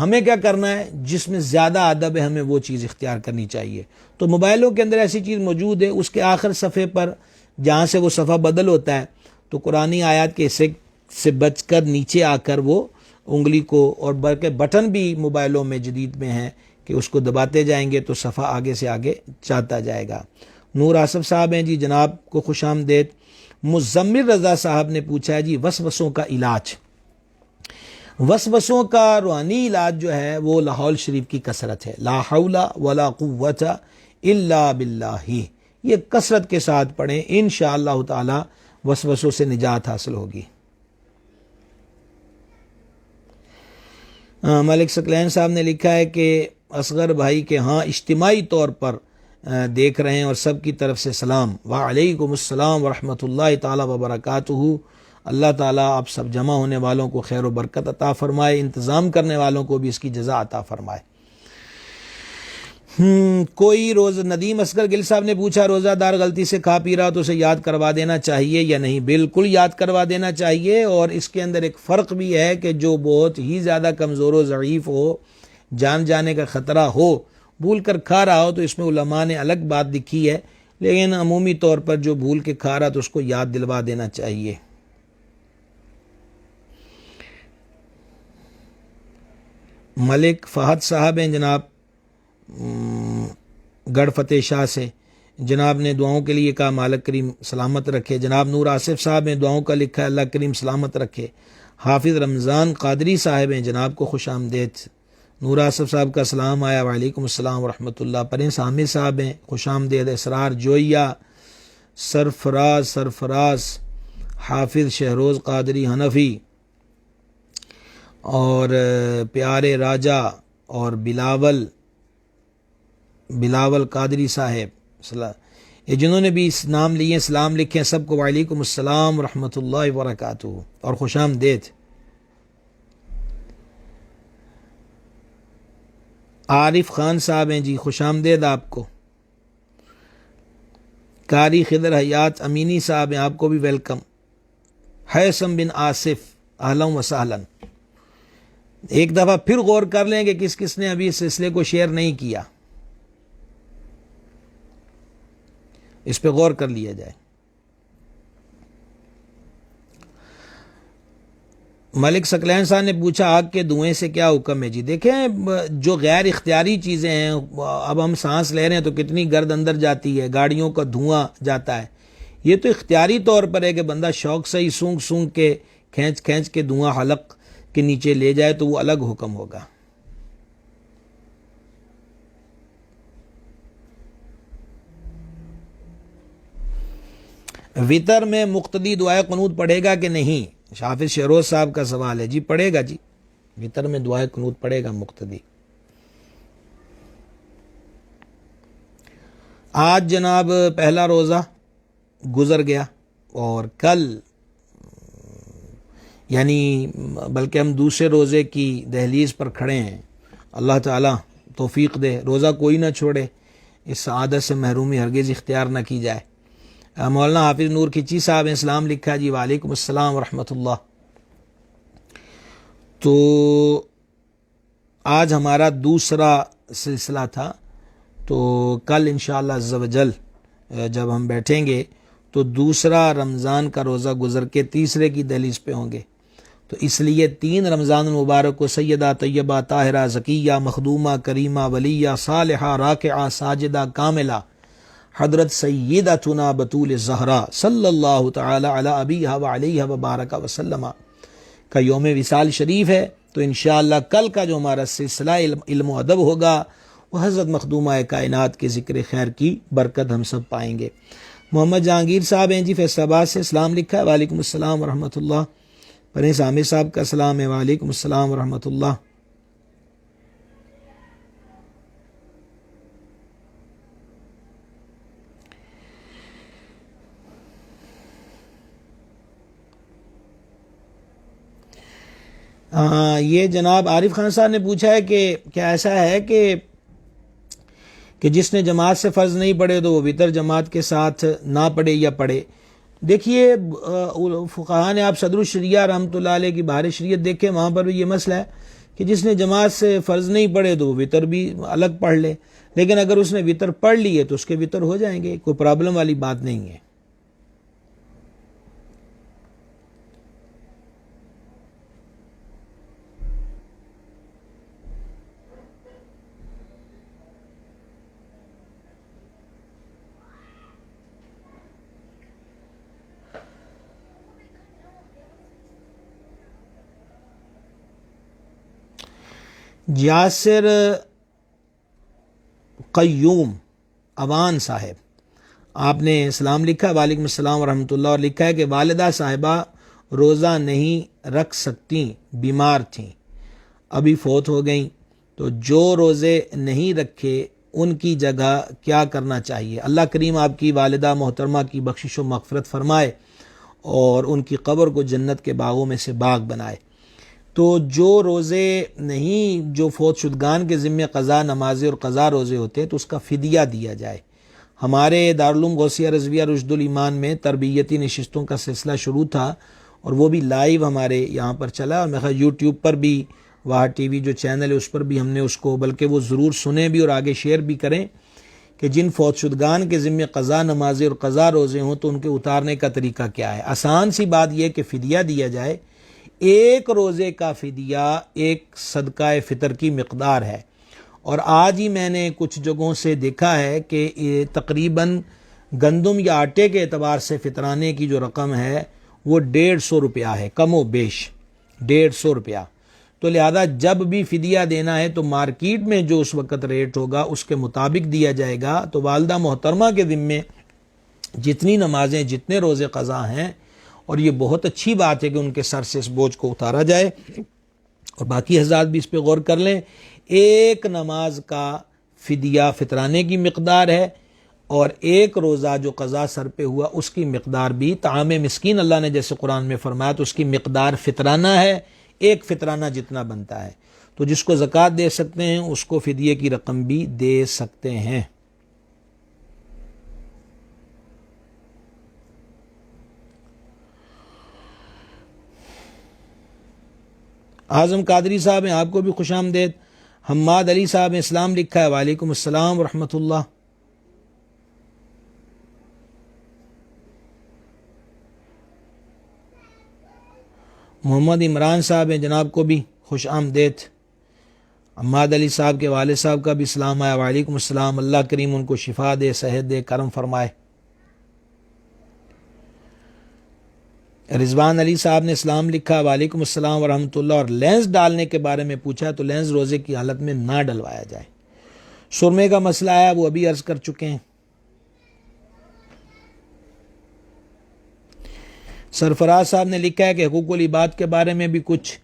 ہمیں کیا کرنا ہے؟ جس میں زیادہ ادب ہے ہمیں وہ چیز اختیار کرنی چاہیے۔ تو موبائلوں کے اندر ایسی چیز موجود ہے، اس کے آخر صفحے پر جہاں سے وہ صفحہ بدل ہوتا ہے تو قرآنی آیات کے حصے سے بچ کر نیچے آ کر وہ انگلی کو، اور بلکہ بٹن بھی موبائلوں میں جدید میں ہیں کہ اس کو دباتے جائیں گے تو صفحہ آگے سے آگے جاتا جائے گا۔ نور آصف صاحب ہیں جی، جناب کو خوش آمدید۔ مزمل رضا صاحب نے پوچھا ہے جی وسوسوں کا علاج۔ وسوسوں کا روحانی علاج جو ہے وہ لاحول شریف کی کثرت ہے، لا حول ولا قوت الا باللہ، یہ کثرت کے ساتھ پڑھیں، انشاءاللہ تعالی وسوسوں سے نجات حاصل ہوگی۔ ملک ثقلین صاحب نے لکھا ہے کہ اصغر بھائی کے ہاں اجتماعی طور پر دیکھ رہے ہیں اور سب کی طرف سے سلام۔ وعلیکم السلام ورحمۃ اللہ تعالی وبرکاتہ۔ اللہ تعالیٰ آپ سب جمع ہونے والوں کو خیر و برکت عطا فرمائے، انتظام کرنے والوں کو بھی اس کی جزا عطا فرمائے۔ کوئی ندیم اصغر گل صاحب نے پوچھا روزہ دار غلطی سے کھا پی رہا تو اسے یاد کروا دینا چاہیے یا نہیں؟ بالکل یاد کروا دینا چاہیے، اور اس کے اندر ایک فرق بھی ہے کہ جو بہت ہی زیادہ کمزور و ضعیف ہو، جان جانے کا خطرہ ہو، بھول کر کھا رہا ہو تو اس میں علماء نے الگ بات لکھی ہے، لیکن عمومی طور پر جو بھول کے کھا رہا تو اس کو یاد دلوا دینا چاہیے۔ ملک فہد صاحب ہیں جناب گڑھ فتح شاہ سے، جناب نے دعاؤں کے لیے کہا مالک کریم سلامت رکھے۔ جناب نور آصف صاحب نے دعاؤں کا لکھا ہے اللہ کریم سلامت رکھے۔ حافظ رمضان قادری صاحب ہیں، جناب کو خوش آمدید۔ نور آصف صاحب کا سلام آیا، وعلیکم السلام ورحمۃ اللہ۔ پرنس حامد صاحب ہیں، خوش آمدید۔ اسرار جوئیہ، سرفراز حافظ شہروز قادری حنفی، اور پیارے راجہ اور بلاول قادری صاحب، یہ جنہوں نے بھی اس نام لیے سلام لکھے ہیں سب کو وعلیکم السلام ورحمۃ اللہ وبرکاتہ اور خوش آمدید۔ عارف خان صاحب ہیں جی، خوش آمدید آپ کو۔ قاری خضر حیات امینی صاحب ہیں، آپ کو بھی ویلکم۔ حیثم بن آصف اہلا و سہلا۔ ایک دفعہ پھر غور کر لیں کہ کس کس نے ابھی اس سلسلے کو شیئر نہیں کیا، اس پہ غور کر لیا جائے۔ ملک ثقلین صاحب نے پوچھا آگ کے دھوئیں سے کیا حکم ہے؟ جی دیکھیں، جو غیر اختیاری چیزیں ہیں، اب ہم سانس لے رہے ہیں تو کتنی گرد اندر جاتی ہے، گاڑیوں کا دھواں جاتا ہے، یہ تو اختیاری طور پر ہے کہ بندہ شوق سے ہی سونگ سونگ کے کھینچ کھینچ کے دھواں حلق کے نیچے لے جائے تو وہ الگ حکم ہوگا۔ وطر میں مقتدی دعائے قنوت پڑھے گا کہ نہیں؟ حافظ شہروز صاحب کا سوال ہے۔ جی پڑھے گا، جی وطر میں دعائے قنوت پڑھے گا مقتدی۔ آج جناب پہلا روزہ گزر گیا اور کل یعنی بلکہ ہم دوسرے روزے کی دہلیز پر کھڑے ہیں۔ اللہ تعالیٰ توفیق دے، روزہ کوئی نہ چھوڑے، اس سعادت سے محرومی ہرگز اختیار نہ کی جائے۔ مولانا حافظ نور کھچی صاحب نے اسلام لکھا، جی وعلیکم السلام ورحمۃ اللہ۔ تو آج ہمارا دوسرا سلسلہ تھا، تو کل انشاءاللہ عز و جل جب ہم بیٹھیں گے تو دوسرا رمضان کا روزہ گزر کے تیسرے کی دہلیز پہ ہوں گے، تو اس لیے 3 رمضان المبارک کو سیدہ طیبہ طاہرہ زکیہ مخدومہ کریمہ ولیہ صالحہ راکعہ ساجدہ کاملہ حضرت سیدتنا بطول الزہرا صلی اللہ تعالی علی ابیہا و علیہ وبارک وسلم کا یوم وصال شریف ہے۔ تو انشاءاللہ کل کا جو ہمارا سلسلہ علم و ادب ہوگا وہ حضرت مخدومہ کائنات کے ذکر خیر کی برکت ہم سب پائیں گے۔ محمد جہانگیر صاحب ہیں، جی فیصل آباد سے اسلام لکھا ہے، وعلیکم السلام ورحمۃ اللہ۔ پرہیز عامر صاحب کا سلام ہے، وعلیکم السلام ورحمۃ اللہ۔ یہ جناب عارف خان صاحب نے پوچھا ہے کہ کیا ایسا ہے کہ جس نے جماعت سے فرض نہیں پڑھے تو وہ وطر جماعت کے ساتھ نہ پڑھے یا پڑھے؟ دیکھیے فقہاء نے، آپ صدر الشریعہ رحمۃ اللہ علیہ کی بہار شریعت دیکھیں، وہاں پر بھی یہ مسئلہ ہے کہ جس نے جماعت سے فرض نہیں پڑھے تو وہ وطر بھی الگ پڑھ لے، لیکن اگر اس نے وطر پڑھ لیے تو اس کے وطر ہو جائیں گے، کوئی پرابلم والی بات نہیں ہے۔ یاسر قیوم اوان صاحب، آپ نے اسلام لکھا، وعلیکم السلام ورحمۃ اللہ، اور لکھا ہے کہ والدہ صاحبہ روزہ نہیں رکھ سکتی، بیمار تھیں، ابھی فوت ہو گئیں، تو جو روزے نہیں رکھے ان کی جگہ کیا کرنا چاہیے؟ اللہ کریم آپ کی والدہ محترمہ کی بخشش و مغفرت فرمائے اور ان کی قبر کو جنت کے باغوں میں سے باغ بنائے۔ تو جو روزے نہیں، جو فوت شدگان کے ذمے قضا نمازیں اور قضا روزے ہوتے تو اس کا فدیہ دیا جائے۔ ہمارے دارالعلوم غوثیہ رضویہ رشد الایمان میں تربیتی نشستوں کا سلسلہ شروع تھا اور وہ بھی لائیو ہمارے یہاں پر چلا، اور میرا یوٹیوب پر بھی، واہ ٹی وی جو چینل ہے اس پر بھی ہم نے اس کو، بلکہ وہ ضرور سنیں بھی اور آگے شیئر بھی کریں کہ جن فوت شدگان کے ذمے قضا نمازیں اور قضا روزے ہوں تو ان کے اتارنے کا طریقہ کیا ہے۔ آسان سی بات یہ کہ فدیہ دیا جائے، ایک روزے کا فدیہ ایک صدقہ فطر کی مقدار ہے، اور آج ہی میں نے کچھ جگہوں سے دیکھا ہے کہ تقریباً گندم یا آٹے کے اعتبار سے فطرانے کی جو رقم ہے وہ 150 روپیہ ہے، کم و بیش 150 روپیہ۔ تو لہذا جب بھی فدیہ دینا ہے تو مارکیٹ میں جو اس وقت ریٹ ہوگا اس کے مطابق دیا جائے گا۔ تو والدہ محترمہ کے ذمے جتنی نمازیں، جتنے روزے قضا ہیں، اور یہ بہت اچھی بات ہے کہ ان کے سر سے اس بوجھ کو اتارا جائے، اور باقی حضرات بھی اس پہ غور کر لیں۔ ایک نماز کا فدیہ فطرانے کی مقدار ہے، اور ایک روزہ جو قضا سر پہ ہوا اس کی مقدار بھی طعام مسکین اللہ نے جیسے قرآن میں فرمایا تو اس کی مقدار فطرانہ ہے، ایک فطرانہ جتنا بنتا ہے۔ تو جس کو زکوٰۃ دے سکتے ہیں اس کو فدیے کی رقم بھی دے سکتے ہیں۔ اعظم قادری صاحب ہیں، آپ کو بھی خوش آمدید۔ حماد علی صاحب نے اسلام لکھا ہے، وعلیکم السلام ورحمۃ اللہ۔ محمد عمران صاحب ہیں، جناب کو بھی خوش آمدید۔ حماد علی صاحب کے والد صاحب کا بھی اسلام آیا، وعلیکم السلام۔ اللہ کریم ان کو شفا دے، صحت دے، کرم فرمائے۔ رضوان علی صاحب نے اسلام لکھا، وعلیکم السلام ورحمۃ اللہ۔ اور لینس ڈالنے کے بارے میں پوچھا تو لینس روزے کی حالت میں نہ ڈلوایا جائے۔ سرمے کا مسئلہ آیا، وہ ابھی عرض کر چکے ہیں۔ سرفراز صاحب نے لکھا ہے کہ حقوق العباد کے بارے میں بھی کچھ،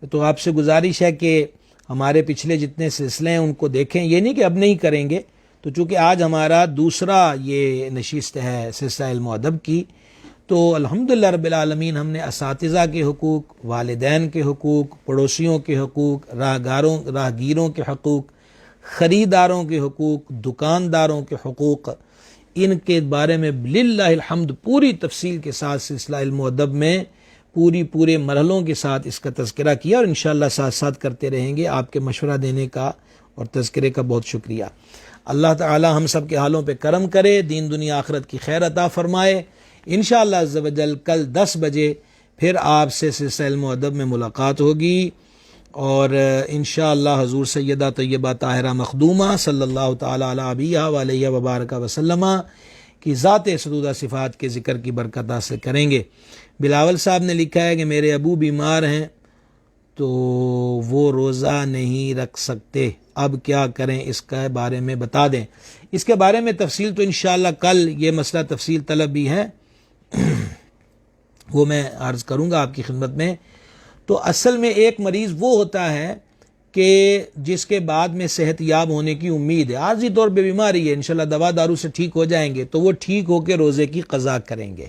تو آپ سے گزارش ہے کہ ہمارے پچھلے جتنے سلسلے ہیں ان کو دیکھیں، یہ نہیں کہ اب نہیں کریں گے، تو چونکہ آج ہمارا دوسرا یہ نشست ہے سلسلہ علم و ادب کی، تو الحمدللہ رب العالمین ہم نے اساتذہ کے حقوق، والدین کے حقوق، پڑوسیوں کے حقوق، راہگیروں کے حقوق، خریداروں کے حقوق، دکانداروں کے حقوق، ان کے بارے میں للہ الحمد پوری تفصیل کے ساتھ سلسلہ علم و ادب میں پورے مرحلوں کے ساتھ اس کا تذکرہ کیا، اور انشاءاللہ ساتھ ساتھ کرتے رہیں گے۔ آپ کے مشورہ دینے کا اور تذکرے کا بہت شکریہ۔ اللہ تعالی ہم سب کے حالوں پہ کرم کرے، دین دنیا آخرت کی خیر عطا فرمائے۔ انشاءاللہ عز و جل کل 10 بجے پھر آپ سے سلسلہ علم و ادب میں ملاقات ہوگی، اور انشاءاللہ حضور سیدہ طیبہ طاہرہ مخدومہ صلی اللہ تعالی علی آبیہ و علیہ وبارک وسلم کی ذات ستودہ صفات کے ذکر کی برکت حاصل کریں گے۔ بلاول صاحب نے لکھا ہے کہ میرے ابو بیمار ہیں تو وہ روزہ نہیں رکھ سکتے، اب کیا کریں، اس کے بارے میں بتا دیں۔ اس کے بارے میں تفصیل تو انشاءاللہ کل یہ مسئلہ تفصیل طلب بھی ہے، وہ میں عرض کروں گا آپ کی خدمت میں۔ تو اصل میں ایک مریض وہ ہوتا ہے کہ جس کے بعد میں صحت یاب ہونے کی امید ہے، عارضی طور پہ بیماری ہے، انشاءاللہ دوا دارو سے ٹھیک ہو جائیں گے، تو وہ ٹھیک ہو کے روزے کی قضا کریں گے۔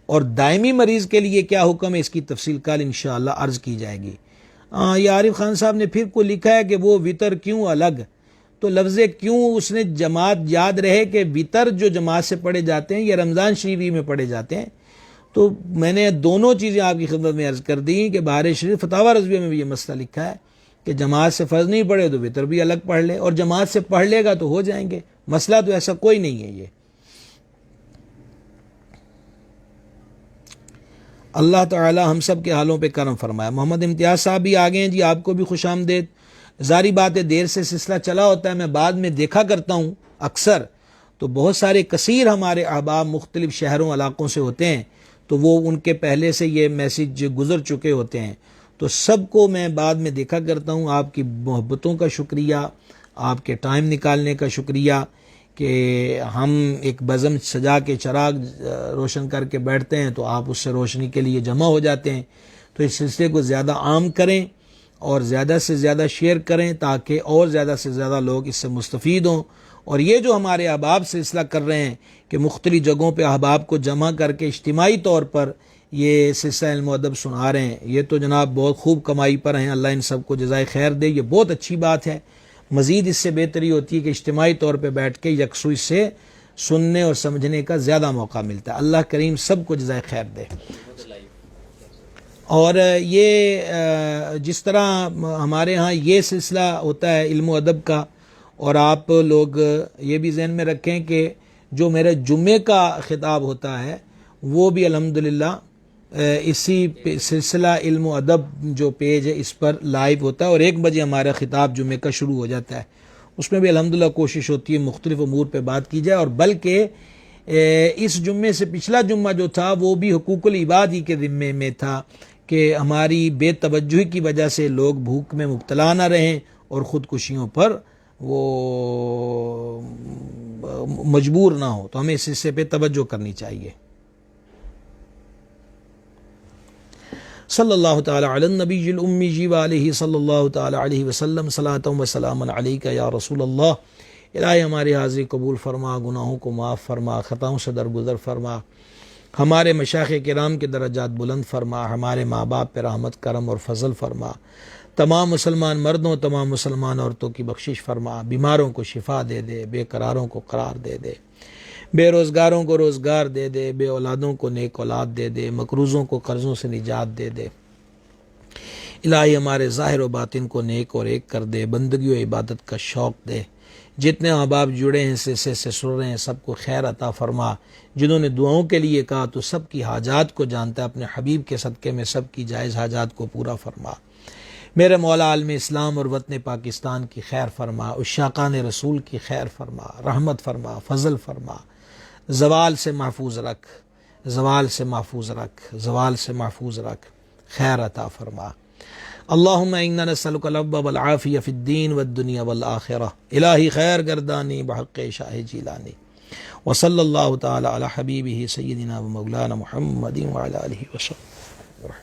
اور دائمی مریض کے لیے کیا حکم ہے، اس کی تفصیل کل انشاءاللہ عرض کی جائے گی۔ یہ عارف خان صاحب نے پھر کو لکھا ہے کہ وہ وطر کیوں الگ، تو لفظ کیوں اس نے جماعت یاد رہے کہ وطر جو جماعت سے پڑھے جاتے ہیں یہ رمضان شریف میں پڑھے جاتے ہیں، تو میں نے دونوں چیزیں آپ کی خدمت میں عرض کر دی کہ بہار شریف فتاوی رضویہ میں بھی یہ مسئلہ لکھا ہے کہ جماعت سے فرض نہیں پڑھے تو وطر بھی الگ پڑھ لے، اور جماعت سے پڑھ لے گا تو ہو جائیں گے، مسئلہ تو ایسا کوئی نہیں ہے یہ۔ اللہ تعالی ہم سب کے حالوں پہ کرم فرمایا۔ محمد امتیاز صاحب بھی آگے ہیں جی، آپ کو بھی خوش آمدید۔ ظاہری بات ہے دیر سے سلسلہ چلا ہوتا ہے، میں بعد میں دیکھا کرتا ہوں اکثر، تو بہت سارے کثیر ہمارے احباب مختلف شہروں علاقوں سے ہوتے ہیں، تو وہ ان کے پہلے سے یہ میسج گزر چکے ہوتے ہیں، تو سب کو میں بعد میں دیکھا کرتا ہوں۔ آپ کی محبتوں کا شکریہ، آپ کے ٹائم نکالنے کا شکریہ کہ ہم ایک بزم سجا کے چراغ روشن کر کے بیٹھتے ہیں تو آپ اس سے روشنی کے لیے جمع ہو جاتے ہیں، تو اس سلسلے کو زیادہ عام کریں اور زیادہ سے زیادہ شیئر کریں تاکہ اور زیادہ سے زیادہ لوگ اس سے مستفید ہوں۔ اور یہ جو ہمارے احباب سلسلہ کر رہے ہیں کہ مختلف جگہوں پہ احباب کو جمع کر کے اجتماعی طور پر یہ سلسلہ علم و ادب سنا رہے ہیں، یہ تو جناب بہت خوب کمائی پر ہیں، اللہ ان سب کو جزائے خیر دے، یہ بہت اچھی بات ہے۔ مزید اس سے بہتری ہوتی ہے کہ اجتماعی طور پہ بیٹھ کے یکسوئی سے سننے اور سمجھنے کا زیادہ موقع ملتا ہے، اللہ کریم سب کو جزائے خیر دے۔ اور یہ جس طرح ہمارے ہاں یہ سلسلہ ہوتا ہے علم و ادب کا، اور آپ لوگ یہ بھی ذہن میں رکھیں کہ جو میرے جمعے کا خطاب ہوتا ہے وہ بھی الحمدللہ اسی سلسلہ علم و ادب جو پیج ہے اس پر لائیو ہوتا ہے، اور 1 بجے ہمارا خطاب جمعے کا شروع ہو جاتا ہے، اس میں بھی الحمدللہ کوشش ہوتی ہے مختلف امور پہ بات کی جائے، اور بلکہ اس جمعے سے پچھلا جمعہ جو تھا وہ بھی حقوق العباد ہی کے ذمے میں تھا کہ ہماری بے توجہی کی وجہ سے لوگ بھوک میں مبتلا نہ رہیں اور خودکشیوں پر وہ مجبور نہ ہو، تو ہمیں اس حصے پہ توجہ کرنی چاہیے۔ صلی اللہ تعالی علی النبی الامی وآلہ صلی اللہ تعالی علیہ وسلم، صلاۃ و سلام علیک یا رسول اللہ۔ الہی ہماری حاضری قبول فرما، گناہوں کو معاف فرما، خطاؤں سے درگزر فرما، ہمارے مشائخ کرام کے درجات بلند فرما، ہمارے ماں باپ پہ رحمت کرم اور فضل فرما، تمام مسلمان مردوں تمام مسلمان عورتوں کی بخشش فرما، بیماروں کو شفا دے دے، بے قراروں کو قرار دے دے، بے روزگاروں کو روزگار دے دے، بے اولادوں کو نیک اولاد دے دے، مقروضوں کو قرضوں سے نجات دے دے۔ الہی ہمارے ظاہر و باطن کو نیک اور ایک کر دے، بندگی و عبادت کا شوق دے۔ جتنے احباب جڑے ہیں سلسلے سے سن رہے ہیں سب کو خیر عطا فرما۔ جنہوں نے دعاؤں کے لیے کہا تو سب کی حاجات کو جانتا ہے، اپنے حبیب کے صدقے میں سب کی جائز حاجات کو پورا فرما۔ میرے مولا عالم اسلام اور وطن پاکستان کی خیر فرما، عشاقان رسول کی خیر فرما، رحمت فرما، فضل فرما، زوال سے محفوظ رکھ، زوال سے محفوظ رکھ، زوال سے محفوظ رکھ، خیر عطا فرما۔ اللہم انا نسألک العفو والعافیہ فی الدین والدنیا والآخرہ، الہی خیر گردانی بحق شاہ جیلانی۔ وصلی اللہ تعالی علی حبیبہ سیدنا و مولانا محمد وعلی آلہ وصحبہ۔